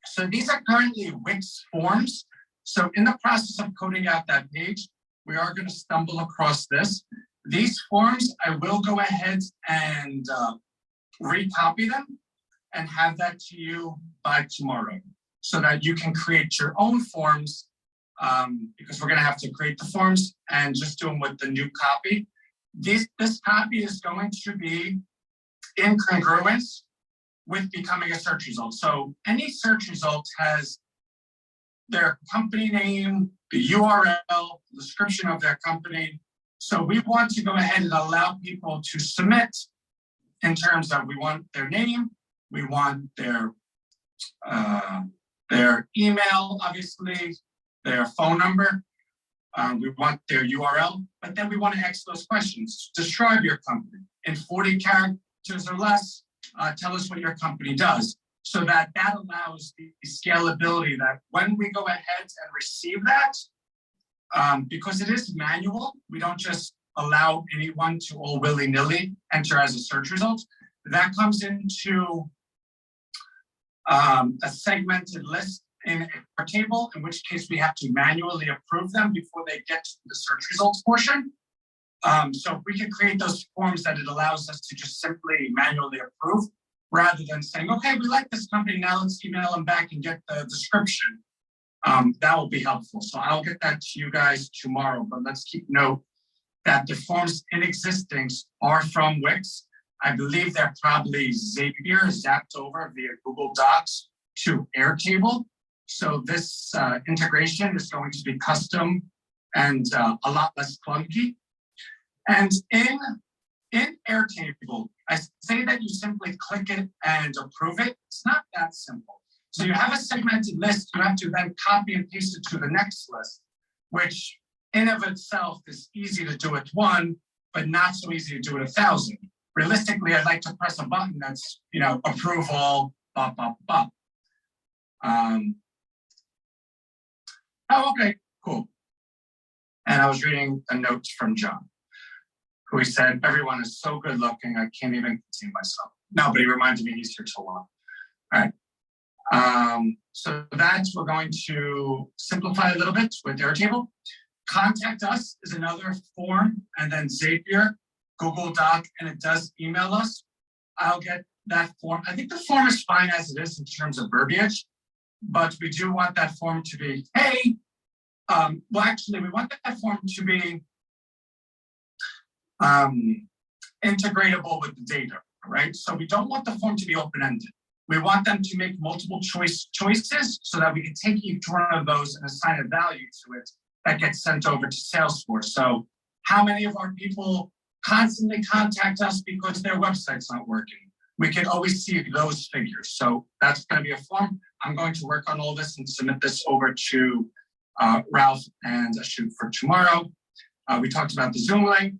So these are currently Wix forms. So in the process of coding out that page, we are going to stumble across this. These forms, I will go ahead and recopy them and have that to you by tomorrow, so that you can create your own forms, because we're going to have to create the forms and just do them with the new copy. This copy is going to be in congruence with becoming a search result. So any search result has their company name, the URL, description of their company. So we want to go ahead and allow people to submit in terms of, we want their name, we want their email, obviously, their phone number, we want their URL, but then we want to ask those questions. Describe your company in 40 characters or less. Tell us what your company does, so that allows the scalability that when we go ahead and receive that, because it is manual, we don't just allow anyone to all willy-nilly enter as a search result. That comes into a segmented list in our table, in which case we have to manually approve them before they get to the search results portion. So if we can create those forms that it allows us to just simply manually approve, rather than saying, okay, we like this company, now let's email them back and get the description. That will be helpful. So I'll get that to you guys tomorrow, but let's keep note that the forms in existence are from Wix. I believe they're probably Zapier zapped over via Google Docs to Airtable. So this integration is going to be custom and a lot less clunky. And in Airtable, I say that you simply click it and approve it. It's not that simple. So you have a segmented list, you have to then copy and paste it to the next list, which in of itself is easy to do with one, but not so easy to do with 1,000. Realistically, I'd like to press a button that's, approve all, bop, bop, bop. Oh, okay, cool. And I was reading a note from John, who he said, everyone is so good looking, I can't even contain myself. No, but he reminded me he's here till 1. All right. So that's, we're going to simplify a little bit with Airtable. Contact us is another form, and then Zapier, Google Doc, and it does email us. I'll get that form. I think the form is fine as it is in terms of verbiage, but we do want that form to be, hey, well, actually, we want that form to be integratable with the data, right? So we don't want the form to be open-ended. We want them to make multiple choices so that we can take each one of those and assign a value to it that gets sent over to Salesforce. So how many of our people constantly contact us because their website's not working? We can always see those figures. So that's going to be a form. I'm going to work on all this and submit this over to Ralph and Ashut for tomorrow. We talked about the Zoom link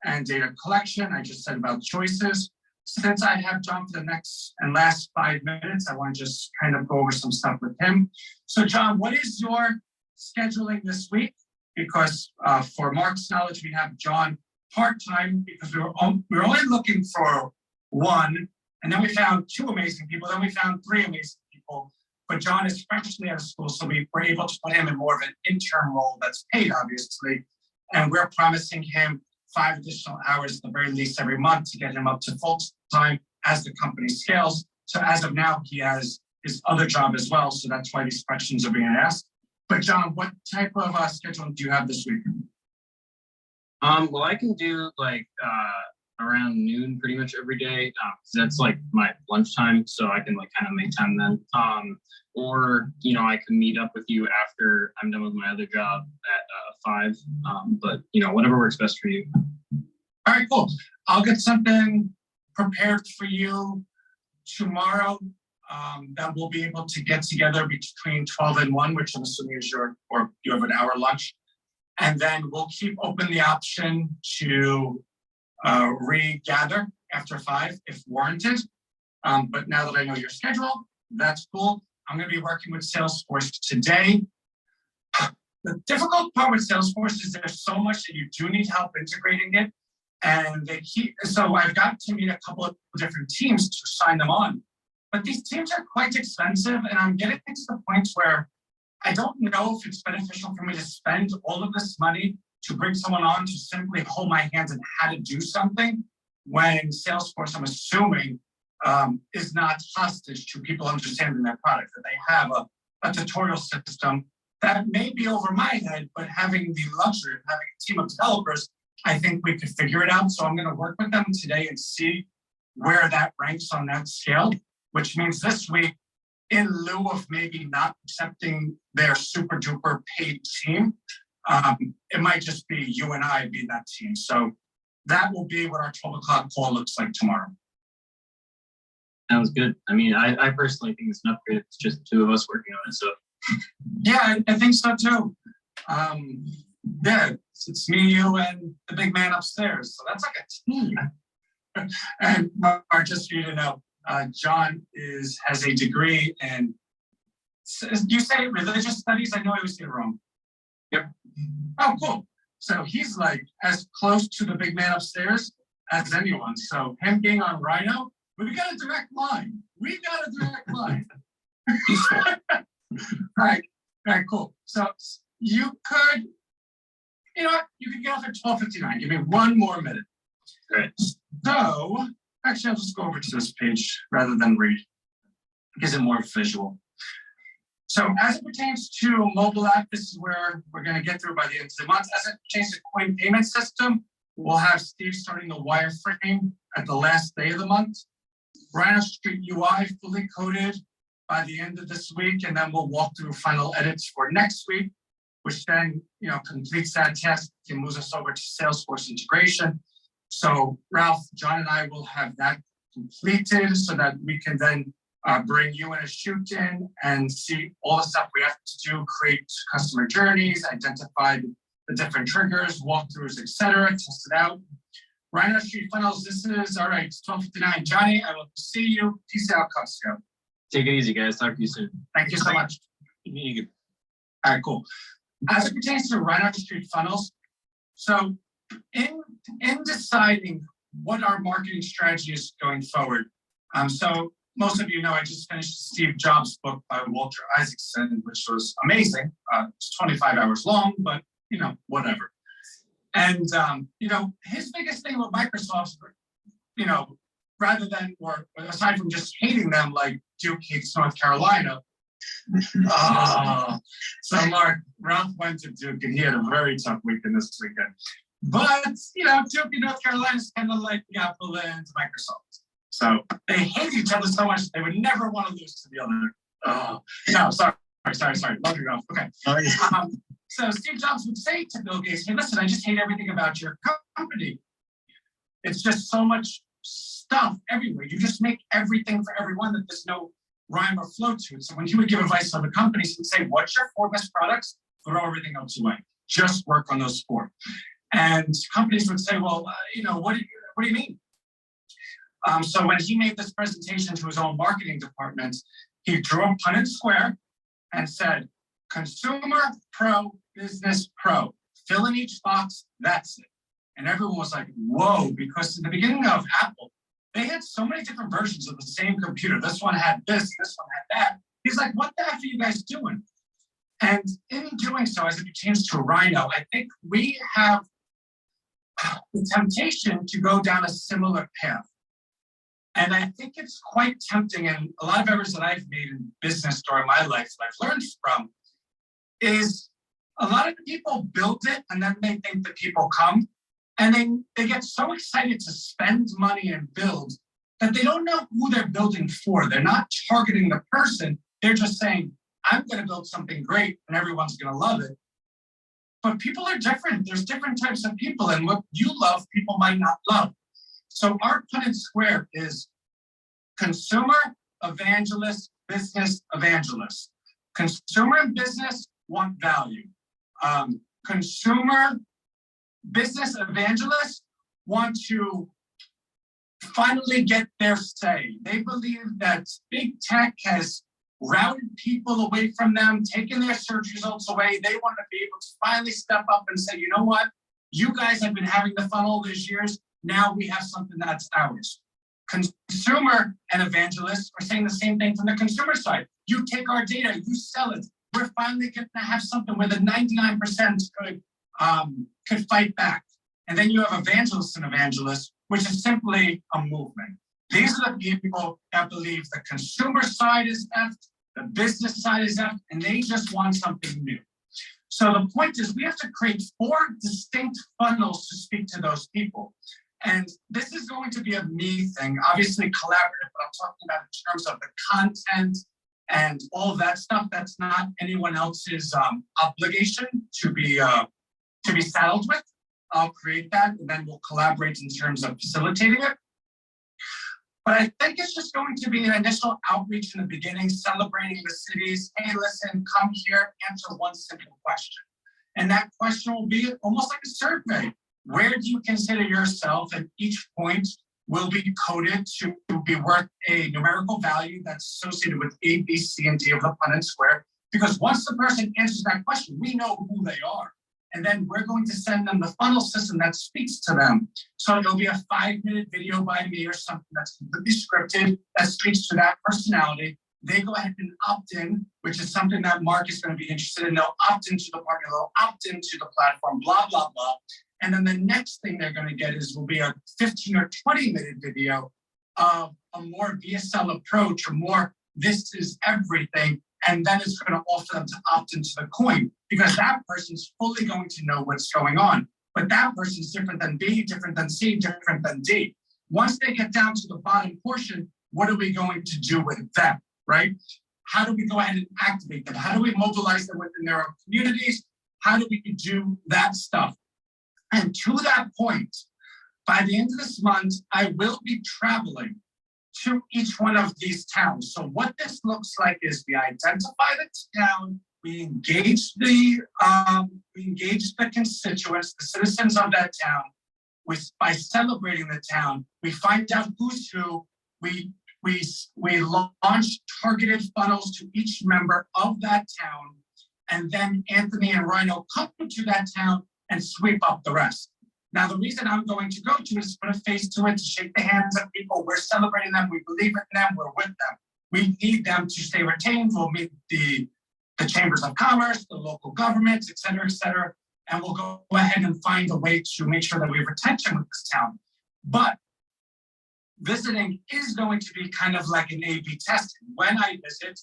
and data collection. I just said about choices. Since I have John for the next and last 5 minutes, I want to just kind of go over some stuff with him. So John, what is your scheduling this week? Because for Mark's knowledge, we have John part-time because we were only looking for one, and then we found 2 amazing people, then we found 3 amazing people, but John is freshly out of school, so we were able to put him in more of an intern role that's paid, obviously, and we're promising him 5 additional hours at the very least every month to get him up to full-time as the company scales. So as of now, he has his other job as well, so that's why these questions are being asked. But John, what type of scheduling do you have this week? Well, I can do like around noon pretty much every day. That's like my lunchtime, so I can like kind of make time then. Or you know, I can meet up with you after I'm done with my other job at 5. But you know, whatever works best for you. All right, cool. I'll get something prepared for you tomorrow that we'll be able to get together between 12 and 1, which I'm assuming is or you have an hour lunch. And then we'll keep open the option to regather after 5 if warranted. But now that I know your schedule, that's cool. I'm going to be working with Salesforce today. The difficult part with Salesforce is there's so much that you do need help integrating it. And so I've got to meet a couple of different teams to sign them on. But these teams are quite expensive, and I'm getting to the point where I don't know if it's beneficial for me to spend all of this money to bring someone on to simply hold my hands on how to do something when Salesforce, I'm assuming, is not hostage to people understanding their product, that they have a tutorial system that may be over my head, but having the luxury of having a team of developers, I think we could figure it out. So I'm going to work with them today and see where that ranks on that scale, which means this week, in lieu of maybe not accepting their super duper paid team, it might just be you and I being that team. So that will be what our 12 o'clock call looks like tomorrow. Sounds good. I mean, I personally think it's an upgrade. It's just the 2 of us working on it. So yeah, I think so too. Yeah, it's me, you, and the big man upstairs. So that's like a team. And Mark, just for you to know, John has a degree in, you say religious studies? I know I was here wrong. Yep. Oh, cool. So he's like as close to the big man upstairs as anyone. So him being on RHINO, we got a direct line. We got a direct line. All right, cool. So you could, you know what? You could get off at 12:59. Give me 1 more minute. Great. So actually, I'll just go over to this page rather than read. It gives it more visual. So as it pertains to mobile app, this is where we're going to get through by the end of the month. As it pertains to coin payment system, we'll have Steve starting the wireframe at the last day of the month. RHINO Street UI fully coded by the end of this week, and then we'll walk through final edits for next week, which then completes that test and moves us over to Salesforce integration. So Ralph, John, and I will have that completed so that we can then bring you in a shoot in and see all the stuff we have to do, create customer journeys, identify the different triggers, walkthroughs, etc., test it out. RHINO Street Funnels, this is, all right, it's 12:59. Johnny, I will see you. Peace out, Cub Scout. take it easy, guys. Talk to you soon. Thank you so much. All right, cool. As it pertains to RHINO Street Funnels, so in deciding what our marketing strategy is going forward, so most of you know I just finished Steve Jobs' book by Walter Isaacson, which was amazing. It's 25 hours long, but whatever. And his biggest thing with Microsoft, rather than, or aside from just hating them like Duke hates North Carolina. So Mark, Ralph went to Duke and he had a very tough weekend this weekend. But, you know, Duke and North Carolina is kind of like Apple and Microsoft. So they hate each other so much they would never want to lose to the other. Oh, no, sorry. Love you, Ralph. Okay. So Steve Jobs would say to Bill Gates, hey, listen, I just hate everything about your company. It's just so much stuff everywhere. You just make everything for everyone that there's no rhyme or flow to it. So when he would give advice on the companies, he'd say, what's your 4 best products? Throw everything else away. Just work on those 4. And companies would say, well, you know, what do you mean? So when he made this presentation to his own marketing department, he drew a Punnett square and said, consumer, pro, business, pro. Fill in each box, that's it. And everyone was like, whoa, because in the beginning of Apple, they had so many different versions of the same computer. This one had this one had that. He's like, what the heck are you guys doing? And in doing so, as it pertains to RHINO, I think we have the temptation to go down a similar path. And I think it's quite tempting, and a lot of errors that I've made in business during my life that I've learned from is a lot of people build it and then they think that people come. And they get so excited to spend money and build that they don't know who they're building for. They're not targeting the person. They're just saying, I'm going to build something great and everyone's going to love it. But people are different. There's different types of people, and what you love, people might not love. So our Punnett square is consumer, evangelist, business, evangelist. Consumer and business want value. Consumer, business evangelists want to finally get their say. They believe that big tech has routed people away from them, taken their search results away. They want to be able to finally step up and say, you know what? You guys have been having the fun all these years. Now we have something that's ours. Consumer and evangelists are saying the same thing from the consumer side. You take our data, you sell it. We're finally going to have something where the 99% could fight back. And then you have evangelists and evangelists, which is simply a movement. These are the people that believe the consumer side is effed, the business side is effed, and they just want something new. So the point is we have to create 4 distinct funnels to speak to those people. And this is going to be a me thing, obviously collaborative, but I'm talking about in terms of the content and all of that stuff. That's not anyone else's obligation to be saddled with. I'll create that and then we'll collaborate in terms of facilitating it. But I think it's just going to be an initial outreach in the beginning, celebrating the cities. Hey, listen, come here, answer one simple question. And that question will be almost like a survey. Where do you consider yourself? And each point will be coded to be worth a numerical value that's associated with A, B, C, and D of the Punnett square. Because once the person answers that question, we know who they are. And then we're going to send them the funnel system that speaks to them. So it'll be a 5-minute video by me or something that's completely scripted that speaks to that personality. They go ahead and opt in, which is something that Mark is going to be interested in. They'll opt into the partner, they'll opt into the platform, blah, blah, blah. And then the next thing they're going to get will be a 15 or 20-minute video of a more VSL approach, or more this is everything. And then it's going to offer them to opt into the coin, because that person's fully going to know what's going on. But that person's different than B, different than C, different than D. Once they get down to the bottom portion, what are we going to do with them, right? How do we go ahead and activate them? How do we mobilize them within their own communities? How do we do that stuff? And to that point, by the end of this month, I will be traveling to each one of these towns. So what this looks like is we identify the town, we engage the constituents, the citizens of that town. By celebrating the town, we find out who's who. We launch targeted funnels to each member of that town, and then Anthony and RHINO come to that town and sweep up the rest. Now, the reason I'm going to go to is to put a face to it, to shake the hands of people. We're celebrating them. We believe in them. We're with them. We need them to stay retained. We'll meet the chambers of commerce, the local governments, et cetera, and we'll go ahead and find a way to make sure that we have retention with this town. But visiting is going to be kind of like an A/B testing. When I visit,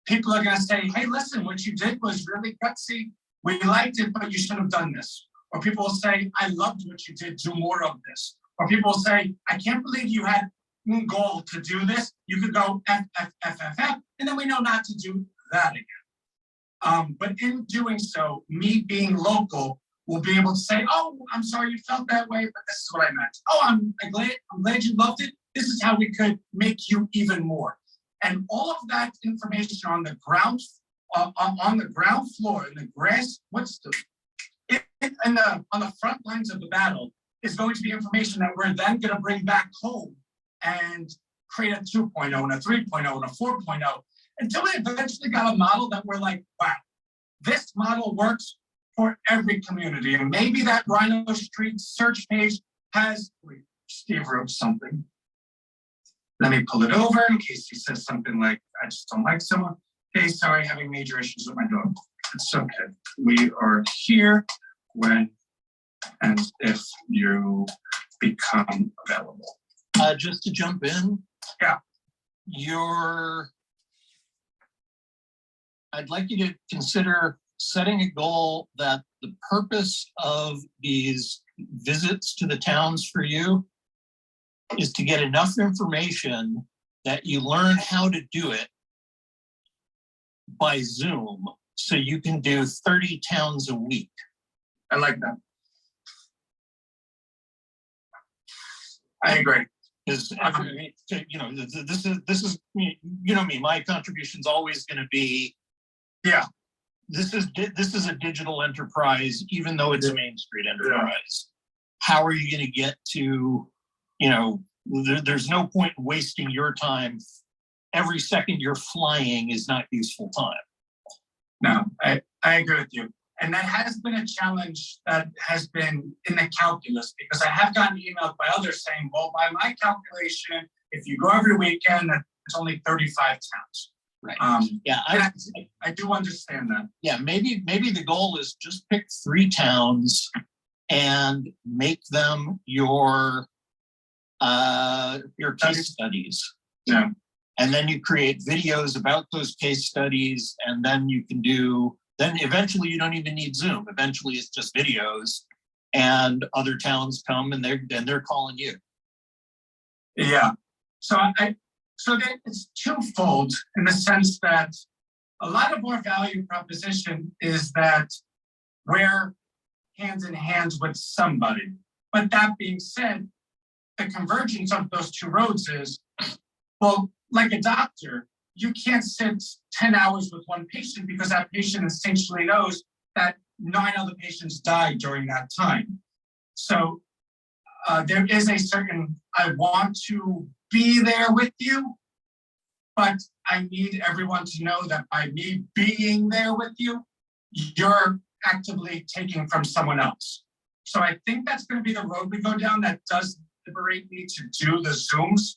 people are going to say, hey, listen, what you did was really gutsy. We liked it, but you should have done this. Or people will say, I loved what you did, do more of this. Or people will say, I can't believe you had one goal to do this. You could go F, F, F, F, F, and then we know not to do that again. But in doing so, me being local will be able to say, oh, I'm sorry you felt that way, but this is what I meant. Oh, I'm glad you loved it. This is how we could make you even more. And all of that information on the ground floor, in the grass, on the front lines of the battle is going to be information that we're then going to bring back home and create a 2.0 and a 3.0 and a 4.0 until we eventually got a model that we're like, wow, this model works for every community. And maybe that RHINO Street search page has, wait, Steve wrote something. Let me pull it over in case he says something like, I just don't like someone. Hey, sorry, having major issues with my dog. It's okay. We are here when and if you become available. Just to jump in. Yeah. I'd like you to consider setting a goal that the purpose of these visits to the towns for you is to get enough information that you learn how to do it by Zoom so you can do 30 towns a week. I like that. I agree. Because this is you know me. My contribution's always going to be, yeah. This is a digital enterprise, even though it's a Main Street enterprise. How are you going to get to, there's no point in wasting your time. Every second you're flying is not useful time. No, I agree with you. And that has been a challenge that has been in the calculus, because I have gotten emailed by others saying, well, by my calculation, if you go every weekend, it's only 35 towns. Right. Yeah, I do understand that. Yeah, maybe the goal is just pick 3 towns and make them your case studies. Yeah. And then you create videos about those case studies, and then you can then eventually you don't even need Zoom. Eventually it's just videos, and other towns come and they're calling you. Yeah. So that it's twofold in the sense that a lot of our value proposition is that we're hands in hands with somebody. But that being said, the convergence of those 2 roads is, well, like a doctor, you can't sit 10 hours with one patient because that patient essentially knows that 9 other patients died during that time. So there is a certain, I want to be there with you, but I need everyone to know that by me being there with you, you're actively taking from someone else. So I think that's going to be the road we go down. That does liberate me to do the Zooms,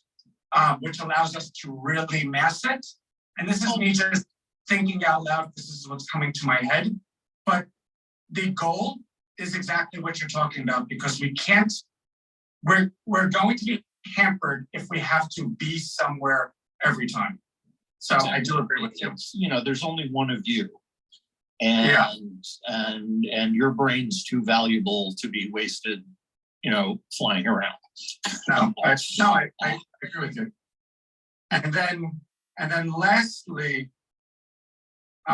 which allows us to really mass it. And this is me just thinking out loud. This is what's coming to my head. But the goal is exactly what you're talking about, because we're going to be hampered if we have to be somewhere every time. So I do agree with you. There's only one of you. And your brain's too valuable to be wasted, flying around. No, I agree with you. And then lastly,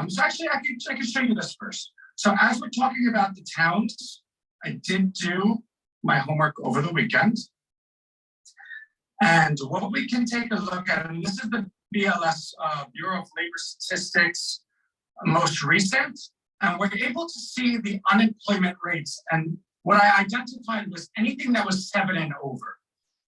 so actually I can show you this first. So as we're talking about the towns, I did do my homework over the weekend. And what we can take a look at, and this is the BLS, Bureau of Labor Statistics, most recent, and we're able to see the unemployment rates. And what I identified was anything that was 7 and over.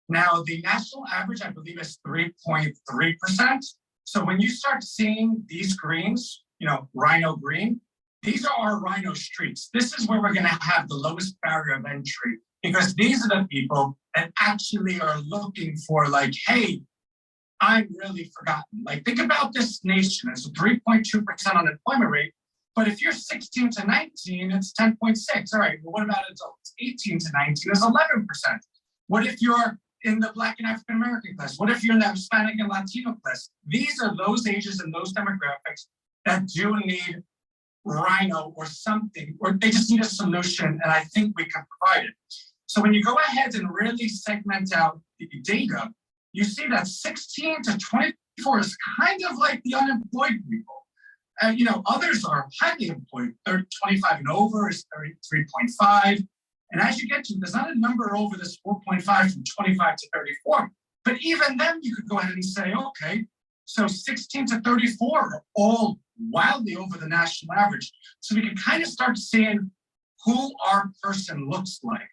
Now, the national average, I believe, is 3.3%. So when you start seeing these greens, RHINO green, these are our RHINO streets. This is where we're going to have the lowest barrier of entry, because these are the people that actually are looking for, like, hey, I'm really forgotten. Like, think about this nation. It's a 3.2% unemployment rate. But if you're 16 to 19, it's 10.6. All right, well, what about adults? 18 to 19 is 11%. What if you're in the Black and African American class? What if you're in the Hispanic and Latino class? These are those ages and those demographics that do need RHINO or something, or they just need a solution, and I think we can provide it. So when you go ahead and really segment out the data, you see that 16 to 24 is kind of like the unemployed people. You know, others are highly employed. 25 and over is 33.5. And as you get to, there's not a number over this 4.5 from 25 to 34. But even then, you could go ahead and say, okay, so 16 to 34 are all wildly over the national average. So we can kind of start seeing who our person looks like.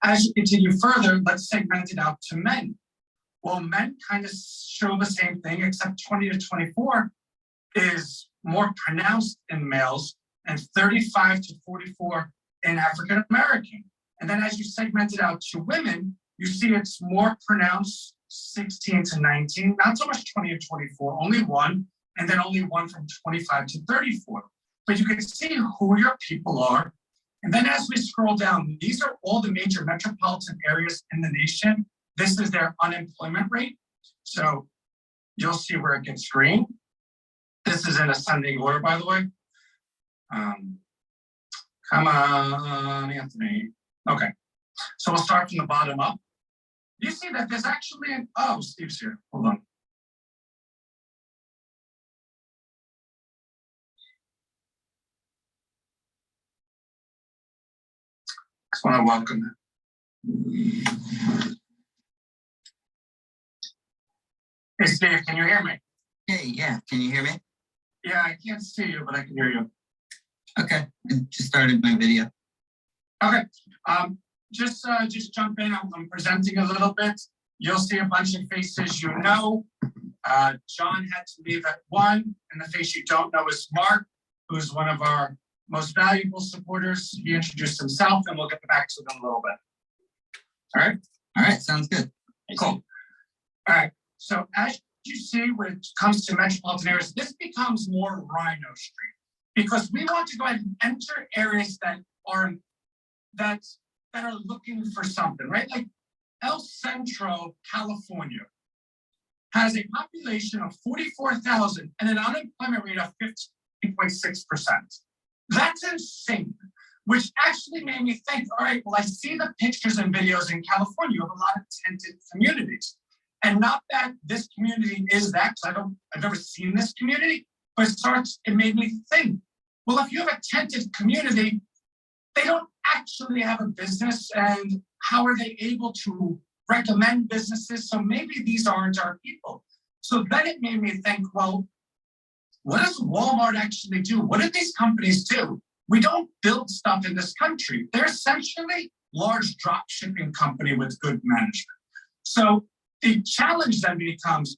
As you continue further, let's segment it out to men. Well, men kind of show the same thing, except 20 to 24 is more pronounced in males and 35 to 44 in African American. And then as you segment it out to women, you see it's more pronounced 16 to 19, not so much 20 to 24, only one, and then only one from 25 to 34. But you can see who your people are. And then as we scroll down, these are all the major metropolitan areas in the nation. This is their unemployment rate. So you'll see where it gets green. This is in ascending order, by the way. Come on, Anthony. Okay, so we'll start from the bottom up. You see that there's actually an, oh, Steve's here, hold on. Just want to welcome him. Hey, Steve, can you hear me? Hey, yeah, can you hear me? Yeah, I can't see you, but I can hear you. Okay, I just started my video. Okay, just jump in. I'm presenting a little bit. You'll see a bunch of faces you know. John had to leave at 1, and the face you don't know is Mark, who's one of our most valuable supporters. He introduced himself, and we'll get back to them a little bit. All right, sounds good. Cool. All right, so as you see, when it comes to metropolitan areas, this becomes more RHINO Street, because we want to go ahead and enter areas that are looking for something, right? Like El Centro, California, has a population of 44,000 and an unemployment rate of 15.6%. That's insane, which actually made me think, all right, well, I see the pictures and videos in California of a lot of tented communities. And not that this community is that, because I've never seen this community, but it made me think, well, if you have a tented community, they don't actually have a business, and how are they able to recommend businesses? So maybe these aren't our people. So then it made me think, well, what does Walmart actually do? What do these companies do? We don't build stuff in this country. They're essentially large drop shipping company with good management. So the challenge then becomes,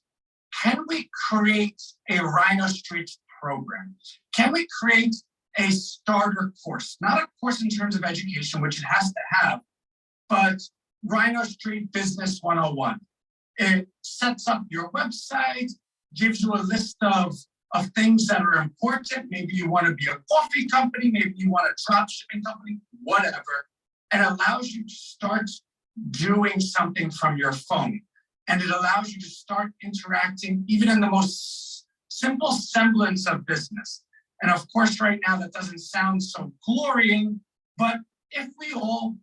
can we create a RHINO Street program? Can we create a starter course? Not a course in terms of education, which it has to have, but RHINO Street Business 101. It sets up your website, gives you a list of things that are important. Maybe you want to be a coffee company, maybe you want a drop shipping company, whatever. And allows you to start doing something from your phone. And it allows you to start interacting even in the most simple semblance of business. And of course, right now that doesn't sound so glorying, but if we all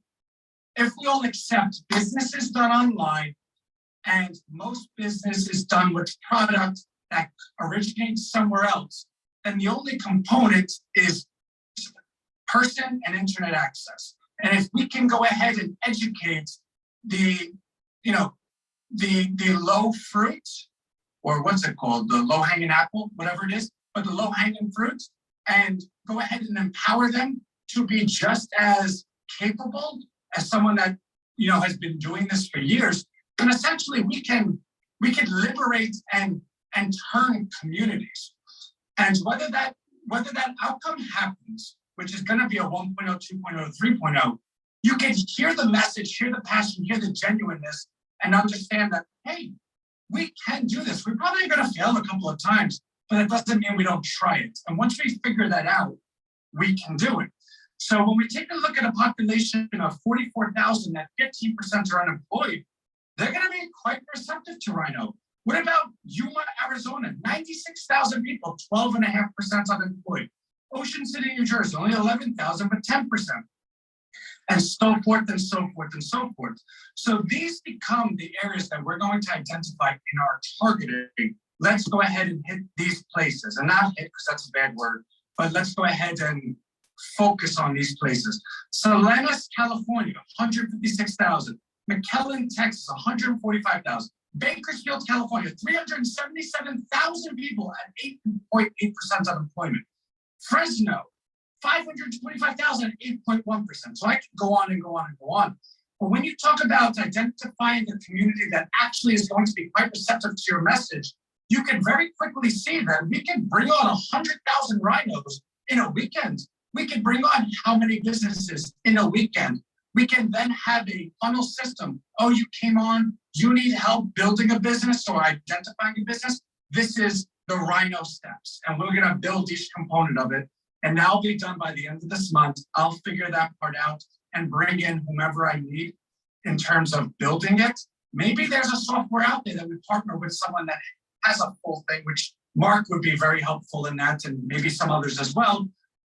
accept business is done online, and most business is done with product that originates somewhere else, then the only component is person and internet access. And if we can go ahead and educate the low fruit, or what's it called, the low-hanging apple, whatever it is, but the low-hanging fruit, and go ahead and empower them to be just as capable as someone that has been doing this for years. And essentially, we can liberate and turn communities. And whether that outcome happens, which is going to be a 1.0, 2.0, 3.0, you can hear the message, hear the passion, hear the genuineness, and understand that, hey, we can do this. We're probably going to fail a couple of times, but it doesn't mean we don't try it. And once we figure that out, we can do it. So when we take a look at a population of 44,000, that 15% are unemployed, they're going to be quite receptive to Rhino. What about Yuma, Arizona? 96,000 people, 12.5% unemployed. Ocean City, New Jersey, only 11,000, but 10%. And so forth and so forth and so forth. So these become the areas that we're going to identify in our targeting. Let's go ahead and hit these places, and not hit because that's a bad word, but let's go ahead and focus on these places. Salinas, California, 156,000. McAllen, Texas, 145,000. Bakersfield, California, 377,000 people at 8.8% unemployment. Fresno, 525,000 at 8.1%. So I can go on and go on and go on. But when you talk about identifying the community that actually is going to be quite receptive to your message, you can very quickly see that we can bring on 100,000 rhinos in a weekend. We can bring on how many businesses in a weekend. We can then have a funnel system. Oh, you came on, you need help building a business or identifying a business. This is the Rhino steps. And we're gonna build each component of it. And that'll be done by the end of this month. I'll figure that part out and bring in whomever I need in terms of building it. Maybe there's a software out there that we partner with someone that has a full thing, which Mark would be very helpful in that, and maybe some others as well.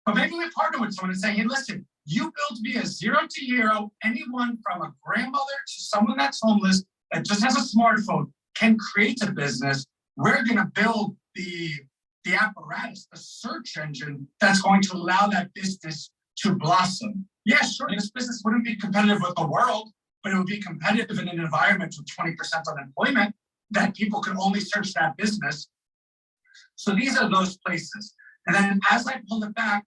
But maybe we partner with someone and say, hey, listen, you build me a 0 to hero. Anyone from a grandmother to someone that's homeless that just has a smartphone can create a business. We're gonna build the apparatus, the search engine that's going to allow that business to blossom. Yeah, sure, this business wouldn't be competitive with the world, but it would be competitive in an environment with 20% unemployment that people can only search that business. So these are those places. And then as I pull it back,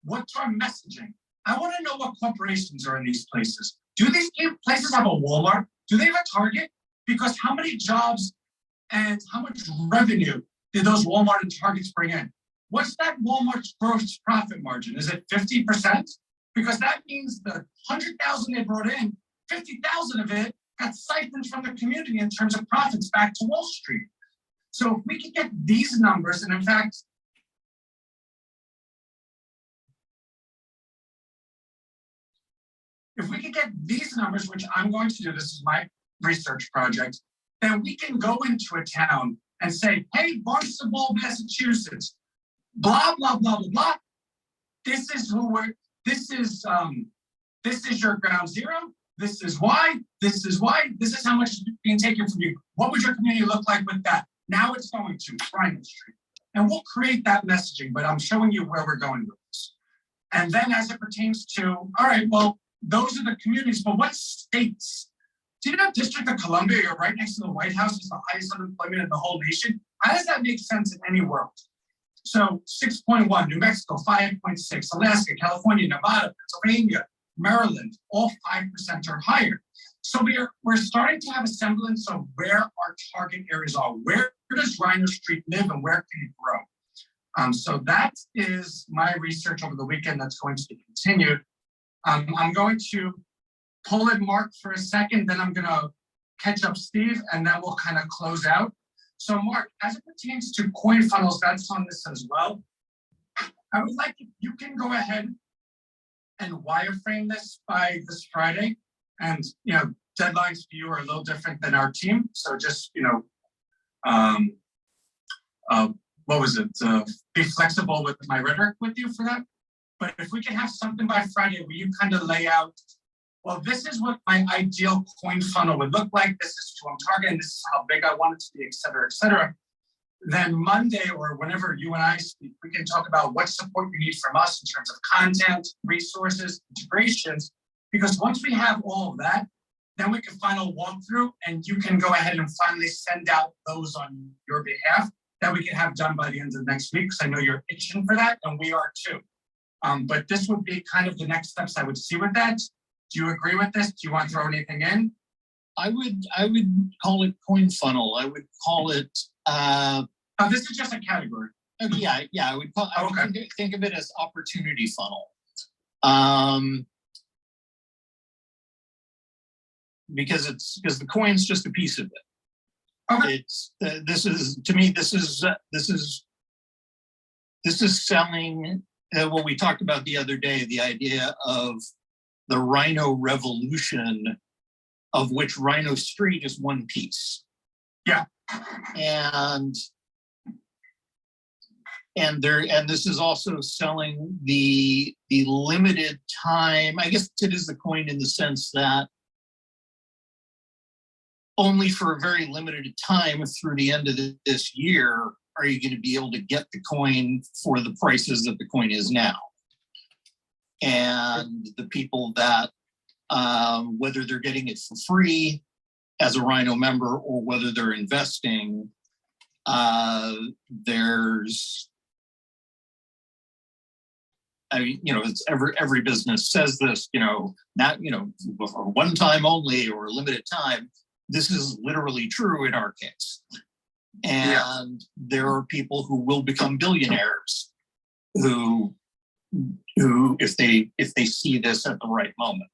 what's our messaging? I want to know what corporations are in these places. Do these places have a Walmart? Do they have a Target? Because how many jobs and how much revenue did those Walmart and Targets bring in? What's that Walmart's gross profit margin? Is it 50%? Because that means the 100,000 they brought in, 50,000 of it got siphoned from the community in terms of profits back to Wall Street. So if we could get these numbers, and in fact, if we could get these numbers, which I'm going to do, this is my research project, then we can go into a town and say, hey, Barnstable, Massachusetts, blah, blah, blah, blah, blah. This is who we're, this is your ground zero. This is why, this is why, this is how much is being taken from you. What would your community look like with that? Now it's going to RHINO Street. And we'll create that messaging, but I'm showing you where we're going with this. And then as it pertains to, all right, well, those are the communities, but what states? Do you know District of Columbia, you're right next to the White House, is the highest unemployment in the whole nation? How does that make sense in any world? So 6.1, New Mexico, 5.6, Alaska, California, Nevada, Pennsylvania, Maryland, all 5% or higher. So we're starting to have a semblance of where our target areas are. Where does RHINO Street live and where can it grow? So that is my research over the weekend that's going to be continued. I'm going to pull in Mark for a second, then I'm going to catch up Steve, and then we'll kind of close out. So Mark, as it pertains to coin funnels, that's on this as well. I would like if you can go ahead and wireframe this by this Friday. And, you know, deadlines for you are a little different than our team. So just, you know, what was it? Be flexible with my rhetoric with you for that. But if we can have something by Friday where you kind of lay out, well, this is what my ideal coin funnel would look like. This is who I'm targeting. This is how big I want it to be, et cetera, et cetera. Then Monday or whenever you and I speak, we can talk about what support you need from us in terms of content, resources, integrations. Because once we have all of that, then we can final walkthrough and you can go ahead and finally send out those on your behalf that we can have done by the end of next week. Because I know you're itching for that and we are too. But this would be kind of the next steps I would see with that. Do you agree with this? Do you want to throw anything in? I would call it coin funnel. I would call it. This is just a category. Yeah. I would call. I would think of it as opportunity funnel. Because the coin's just a piece of it. Okay. It's this is to me. This is selling what we talked about the other day. The idea of the RHINO revolution of which Rhino Street is one piece. Yeah. And this is also selling the limited time. I guess it is the coin in the sense that only for a very limited time through the end of this year are you going to be able to get the coin for the prices that the coin is now. And the people that, whether they're getting it for free as a Rhino member or whether they're investing, there's, I mean, you know, it's every business says this, you know, not, you know, one time only or a limited time. This is literally true in our case. And there are people who will become billionaires who if they see this at the right moment.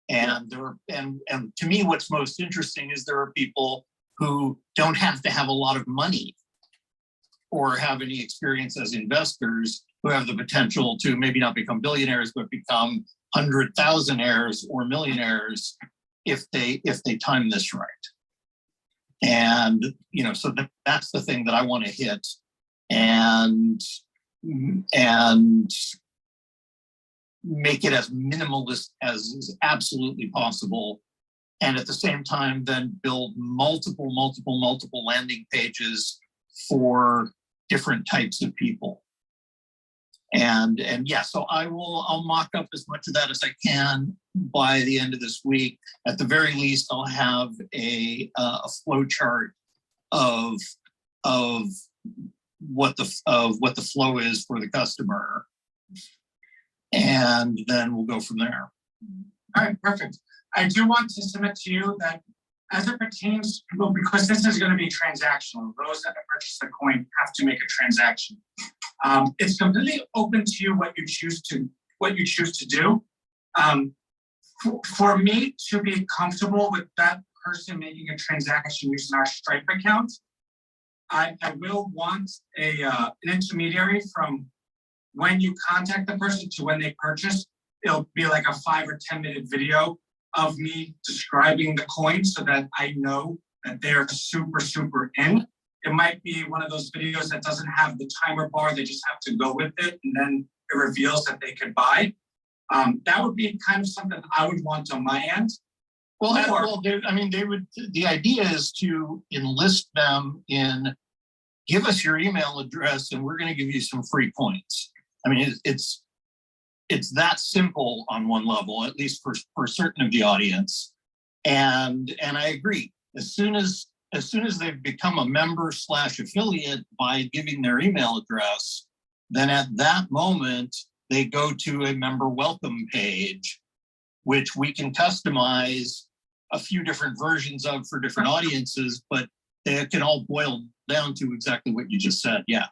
And and to me, what's most interesting is there are people who don't have to have a lot of money or have any experience as investors who have the potential to maybe not become billionaires, but become 100,000-aires or millionaires if they time this right. And, you know, so that's the thing that I want to hit and make it as minimalist as is absolutely possible. And at the same time, then build multiple landing pages for different types of people. And yeah, so I'll mock up as much of that as I can by the end of this week. At the very least, I'll have a flow chart of what the flow is for the customer, and then we'll go from there. All right, perfect. I do want to submit to you that as it pertains, well, because this is going to be transactional, those that purchase the coin have to make a transaction. It's completely open to you what you choose to do. For me to be comfortable with that person making a transaction using our Stripe account, I will want an intermediary from when you contact the person to when they purchase. It'll be like a 5 or 10 minute video of me describing the coin so that I know that they're super in. It might be one of those videos that doesn't have the timer bar. They just have to go with it, and then it reveals that they could buy. That would be kind of something I would want on my end. Well, the idea is to enlist them in, give us your email address and we're going to give you some free coins. I mean, it's that simple on one level, at least for certain of the audience. And I agree. As soon as they've become a member / affiliate by giving their email address, then at that moment, they go to a member welcome page, which we can customize a few different versions of for different audiences, but they can all boil down to exactly what you just said. Yeah.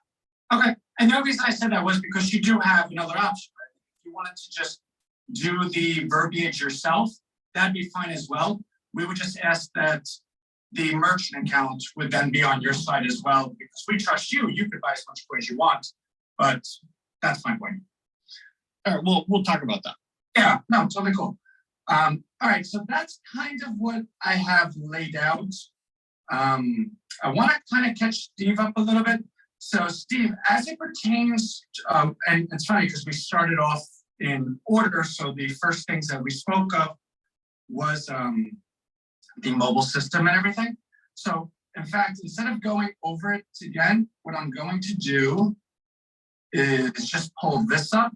Okay. And the only reason I said that was because you do have another option, right? If you wanted to just do the verbiage yourself, that'd be fine as well. We would just ask that the merchant account would then be on your side as well, because we trust you. You could buy as much coin as you want, but that's my point. All right, we'll talk about that. Yeah, no, totally cool. All right, so that's kind of what I have laid out. I want to kind of catch Steve up a little bit. So Steve, as it pertains, and it's funny because we started off in order. So the first things that we spoke of was the mobile system and everything. So in fact, instead of going over it again, what I'm going to do is just pull this up.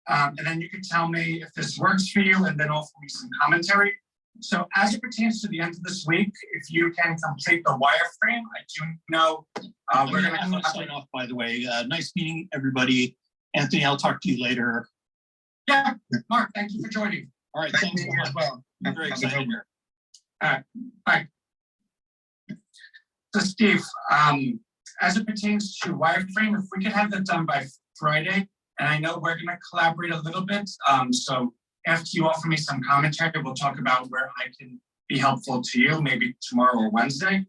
And then you can tell me if this works for you and then offer me some commentary. So as it pertains to the end of this week, if you can complete the wireframe, I do know we're going to sign off, by the way. Nice meeting everybody. Anthony, I'll talk to you later. Yeah, Mark, thank you for joining. All right, thanks so much. Well, I'm very excited here. All right, bye. So Steve, as it pertains to wireframe, if we could have that done by Friday, and I know we're going to collaborate a little bit. So after you offer me some commentary, we'll talk about where I can be helpful to you, maybe tomorrow or Wednesday.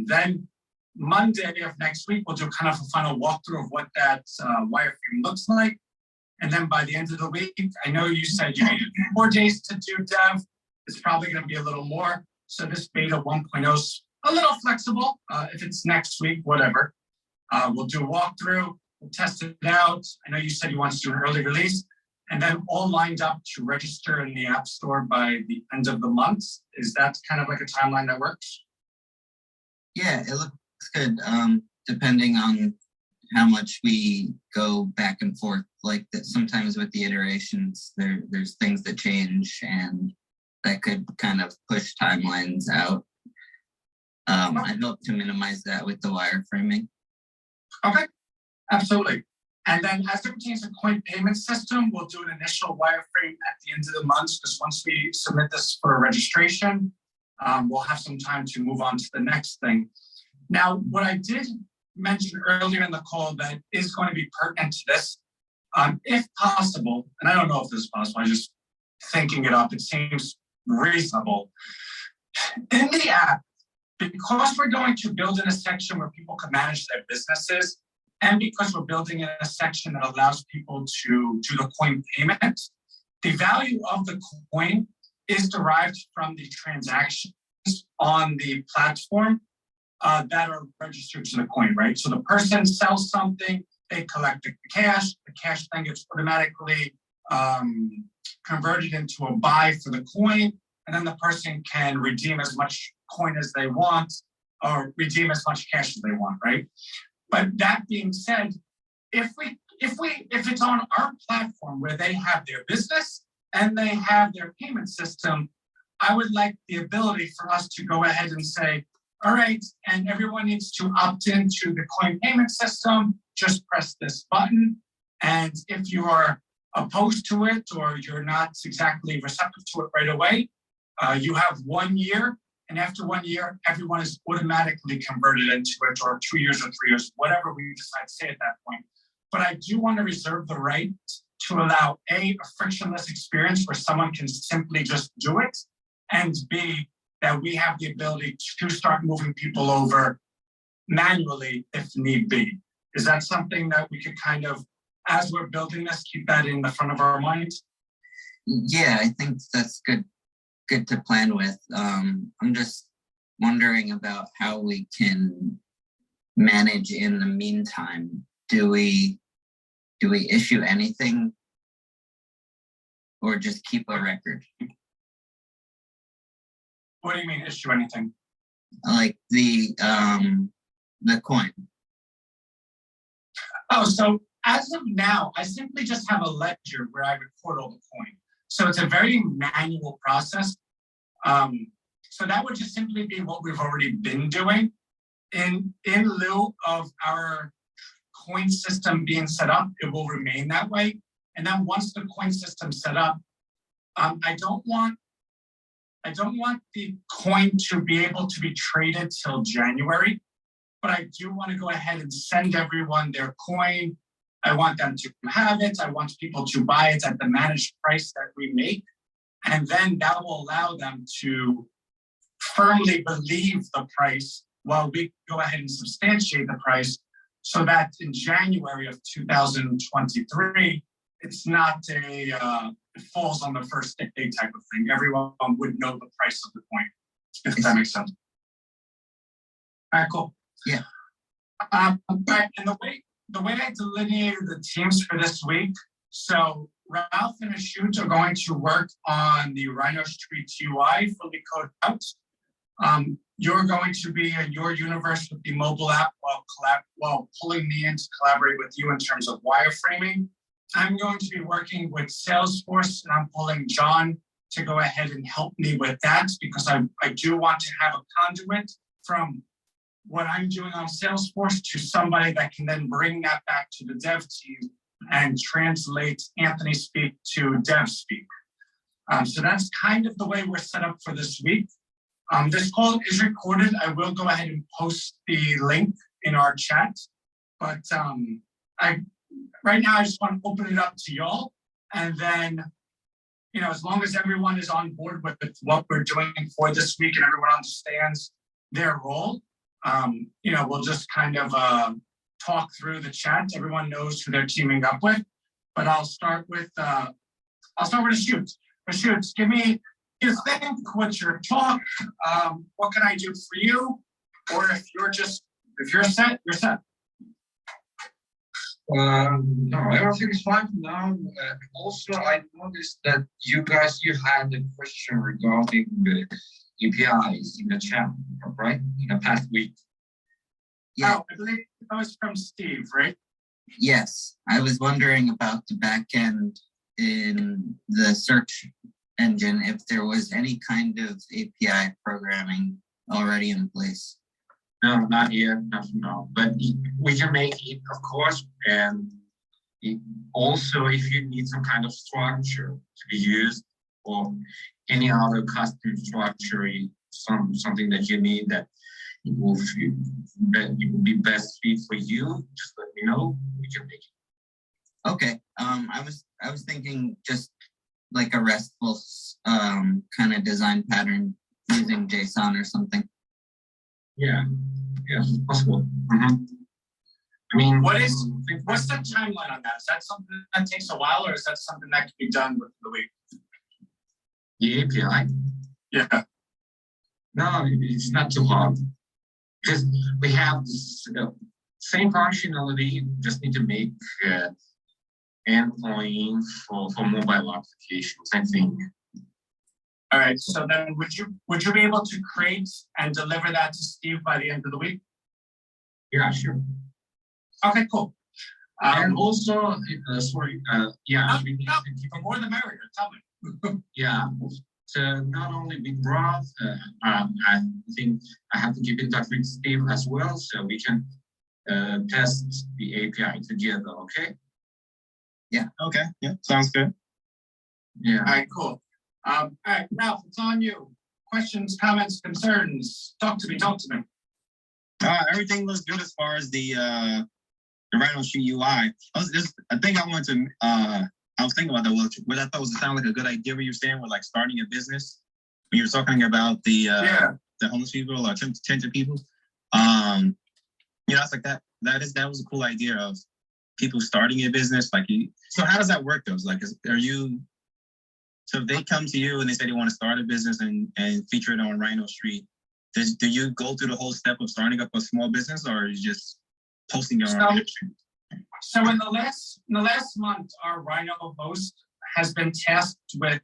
Then Monday of next week, we'll do kind of a final walkthrough of what that wireframe looks like. And then by the end of the week, I know you said you needed 4 days to do dev. it's probably going to be a little more. So this beta 1.0 is a little flexible. If it's next week, whatever. We'll do a walkthrough, we'll test it out. I know you said you want to do an early release, and then all lined up to register in the App Store by the end of the month. Is that kind of like a timeline that works? Yeah, it looks good. Depending on how much we go back and forth, like that sometimes with the iterations, there's things that change and that could kind of push timelines out. I hope to minimize that with the wireframing. Okay, absolutely. And then as it pertains to coin payment system, we'll do an initial wireframe at the end of the month, because once we submit this for registration, we'll have some time to move on to the next thing. Now, what I did mention earlier in the call that is going to be pertinent to this, if possible, and I don't know if this is possible, I'm just thinking it up, it seems reasonable. In the app, because we're going to build in a section where people can manage their businesses, and because we're building in a section that allows people to do the coin payment, the value of the coin is derived from the transactions on the platform that are registered to the coin, right? So the person sells something, they collect the cash then gets automatically converted into a buy for the coin, and then the person can redeem as much coin as they want or redeem as much cash as they want, right? But that being said, if it's on our platform where they have their business and they have their payment system, I would like the ability for us to go ahead and say, all right, and everyone needs to opt into the coin payment system, just press this button. And if you are opposed to it or you're not exactly receptive to it right away, you have 1 year. And after 1 year, everyone is automatically converted into it, or 2 years or 3 years, whatever we decide to say at that point. But I do want to reserve the right to allow a frictionless experience where someone can simply just do it, and B, that we have the ability to start moving people over manually if need be. Is that something that we could kind of, as we're building this, keep that in the front of our minds? Yeah, I think that's good to plan with. I'm just wondering about how we can manage in the meantime. Do we issue anything or just keep a record? What do you mean issue anything? Like the coin. Oh, so as of now, I simply just have a ledger where I record all the coin. So it's a very manual process. So that would just simply be what we've already been doing. In lieu of our coin system being set up, it will remain that way. And then once the coin system's set up, I don't want the coin to be able to be traded till January, but I do want to go ahead and send everyone their coin. I want them to have it. I want people to buy it at the managed price that we make. And then that will allow them to firmly believe the price while we go ahead and substantiate the price, so that in January of 2023, it's not it falls on the first day type of thing. Everyone would know the price of the coin, if that makes sense. All right, cool. Yeah. Right, and the way I delineated the teams for this week, so Ralph and Ashut are going to work on the Rhino Street UI fully coded out. You're going to be in your universe with the mobile app while pulling me in to collaborate with you in terms of wireframing. I'm going to be working with Salesforce, and I'm pulling John to go ahead and help me with that, because I do want to have a conduit from what I'm doing on Salesforce to somebody that can then bring that back to the dev team and translate Anthony speak to dev speak. So that's kind of the way we're set up for this week. This call is recorded. I will go ahead and post the link in our chat, but right now I just want to open it up to y'all, and then, you know, as long as everyone is on board with what we're doing for this week and everyone understands their role, you know, we'll just kind of talk through the chat. Everyone knows who they're teaming up with, but I'll start with Ashut. Ashut, give me you think, what's your talk, what can I do for you? Or if you're set, you're set. No, everything is fine for now. Also, I noticed that you had a question regarding the APIs in the chat, right? In the past week. Yeah. Oh, I believe that was from Steve, right? Yes, I was wondering about the back end in the search engine, if there was any kind of API programming already in place. No, not yet, no. But we can make it, of course. And also, if you need some kind of structure to be used or any other custom structure, something that you need that it will be best fit for you, just let me know. We can make it. Okay. I was thinking just like a RESTful kind of design pattern using JSON or something. Yeah, possible. Mm-hmm. I mean, what's the timeline on that? Is that something that takes a while, or is that something that can be done within the week? The API? Yeah. No, it's not too hard because we have this same functionality. Just need to make endpoint for mobile applications, I think. All right. So then, would you be able to create and deliver that to Steve by the end of the week? Yeah, sure. Okay, cool. And also, sorry, yeah. The more the merrier. Tell me. Yeah. So not only with Roth, I think I have to keep in touch with Steve as well, so we can test the API together. Okay. Yeah. Okay. Yeah. Sounds good. Yeah. All right. Cool. All right, Ralph, it's on you. Questions, comments, concerns. Talk to me. Everything looks good as far as the RHINO Street UI. I was thinking about that. What I thought was sound like a good idea. What you were saying with like starting a business. When you were talking about the homeless people or attentive people. It's like that. That was a cool idea of people starting a business. Like, so how does that work though? Like, so if they come to you and they say they want to start a business and feature it on RHINO Street, do you go through the whole step of starting up a small business, or are you just posting your own? So in the last month, our RHINO host has been tasked with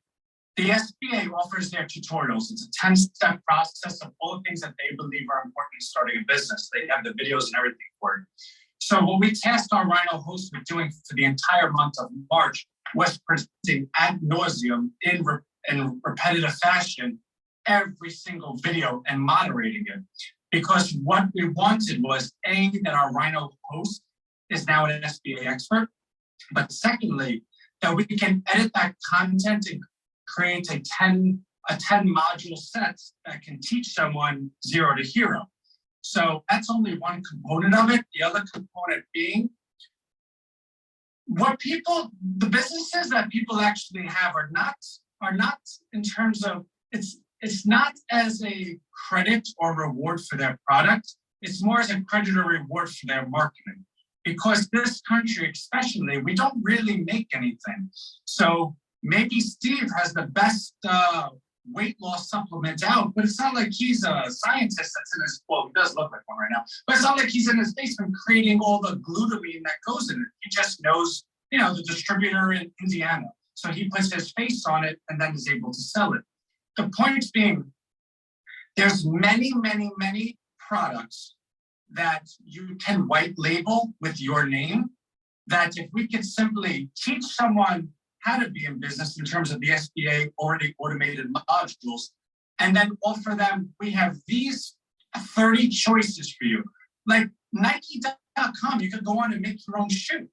the SBA offers their tutorials. It's a 10-step process of all the things that they believe are important in starting a business. They have the videos and everything for it. So what we tasked our RHINO host with doing for the entire month of March was presenting ad nauseum in repetitive fashion every single video and moderating it. Because what we wanted was, A, that our RHINO host is now an SBA expert, but secondly, that we can edit that content and create a 10 module set that can teach someone 0 to hero. So that's only one component of it. The other component being the businesses that people actually have are not in terms of, it's not as a credit or reward for their product. It's more as a credit or reward for their marketing. Because this country, especially, we don't really make anything. So maybe Steve has the best weight loss supplement out, but it's not like he's a scientist that's in his, well, he does look like one right now, but it's not like he's in his basement creating all the glutamine that goes in it. He just knows, the distributor in Indiana. So he puts his face on it and then is able to sell it. The point being, there's many, many, many products that you can white label with your name, that if we could simply teach someone how to be in business in terms of the SBA already automated modules, and then offer them, we have these 30 choices for you. Like Nike.com, you could go on and make your own shoe.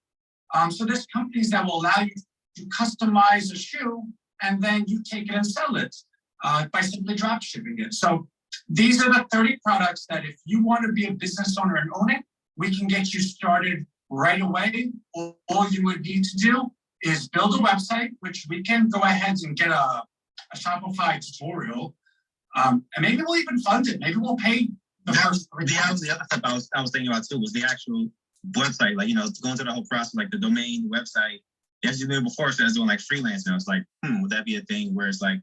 So there's companies that will allow you to customize a shoe, and then you take it and sell it by simply drop shipping it. So these are the 30 products that if you want to be a business owner and own it, we can get you started right away. All you would need to do is build a website, which we can go ahead and get a Shopify tutorial. And maybe we'll even fund it. Maybe we'll pay the first. That was the other step I was thinking about too, was the actual website. Like, going through the whole process, like the domain, website. As you did before, so I was doing like freelance. And I was like, would that be a thing where it's like,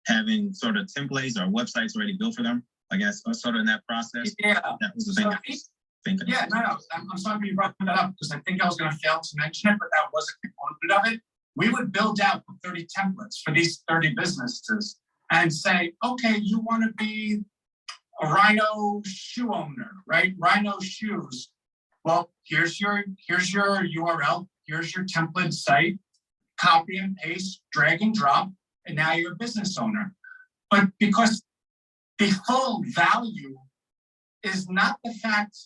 having sort of templates or websites already built for them? I guess sort of in that process. Yeah. That was the thing So I was thinking. Yeah, no, I'm sorry you brought that up because I think I was going to fail to mention it, but that was a component of it. We would build out 30 templates for these 30 businesses and say, okay, you want to be a RHINO shoe owner, right? RHINO shoes. Well, here's your URL. Here's your template site. Copy and paste, drag and drop, and now you're a business owner. But because the full value is not the fact,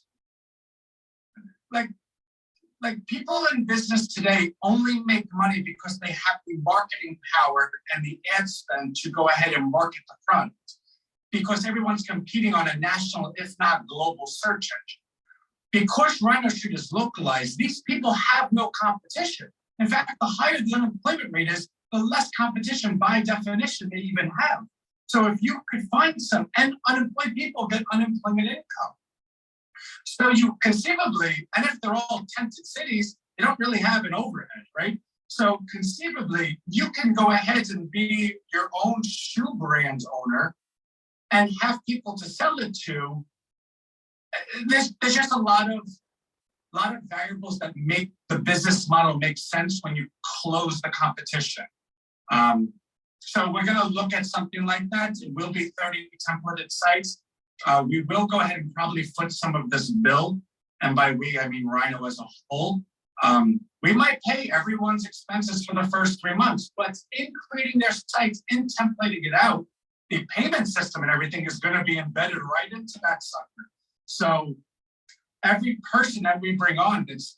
like people in business today only make money because they have the marketing power and the ad spend to go ahead and market the product. Because everyone's competing on a national, if not global search engine. Because RHINO Street is localized, these people have no competition. In fact, the higher the unemployment rate is, the less competition by definition they even have. So if you could find some, and unemployed people get unemployment income. So you conceivably, and if they're all tented cities, they don't really have an overhead, right? So conceivably, you can go ahead and be your own shoe brand owner and have people to sell it to. There's just a lot of variables that make the business model make sense when you close the competition. So we're going to look at something like that. It will be 30 templated sites. We will go ahead and probably foot some of this bill, and by we I mean RHINO as a whole. We might pay everyone's expenses for the first 3 months, but in creating their sites, in templating it out, the payment system and everything is going to be embedded right into that sucker. So every person that we bring on, it's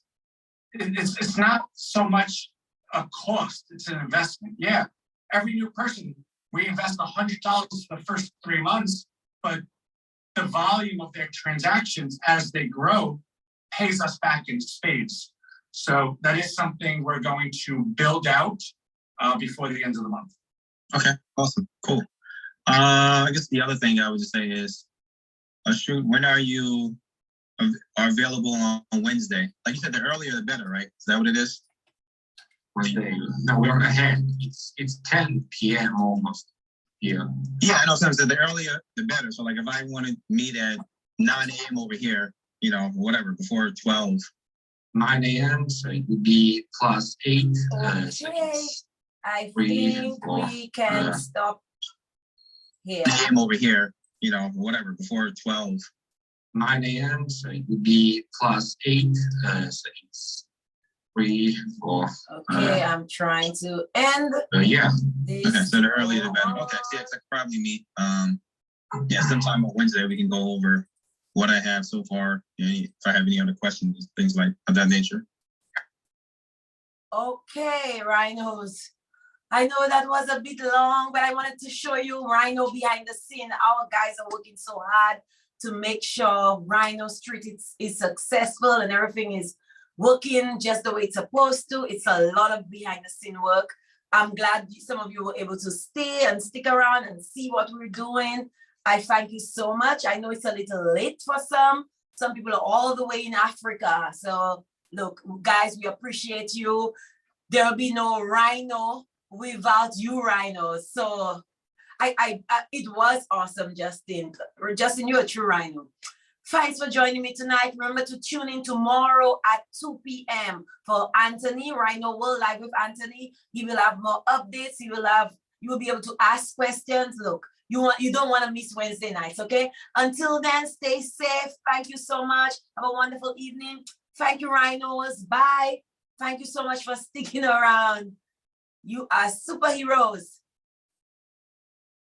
not so much a cost, it's an investment. Yeah, every new person, we invest $100 for the first 3 months, but the volume of their transactions as they grow pays us back in spades. So that is something we're going to build out before the end of the month. Okay, awesome, cool. I guess the other thing I would just say is, shoot, when are you are available on Wednesday? Like you said, the earlier the better, right? Is that what it is? Wednesday. No, we're ahead. It's 10 p.m. almost here. Yeah, I know. So the earlier the better. So like if I want to meet at 9 a.m. over here, you know, whatever, before 12. 9 a.m. So it would be +8 Okay, seconds. I 3, think 4, we can stop here. 9 a.m. over here, you know, whatever, before 12. 9 a.m. So it would be +8 seconds. 3, 4. Okay, I'm trying to end Yeah. this. Okay, so the earlier the better. Okay, so yeah, I could probably meet. Yeah, sometime on Wednesday we can go over what I have so far. If I have any other questions, things like of that nature. Okay, RHINOs. I know that was a bit long, but I wanted to show you RHINO behind the scene. Our guys are working so hard to make sure RHINO Street is successful and everything is working just the way it's supposed to. It's a lot of behind the scene work. I'm glad some of you were able to stay and stick around and see what we're doing. I thank you so much. I know it's a little late for some. Some people are all the way in Africa. So look, guys, we appreciate you. There'll be no RHINO without you, RHINOs. So it was awesome, Justin. Justin, you're a true RHINO. Thanks for joining me tonight. Remember to tune in tomorrow at 2 p.m. for Anthony, RHINO World Live with Anthony. He will have more updates. You will be able to ask questions. Look, you don't want to miss Wednesday nights, okay? Until then, stay safe. Thank you so much. Have a wonderful evening. Thank you, RHINOs. Bye. Thank you so much for sticking around. You are superheroes.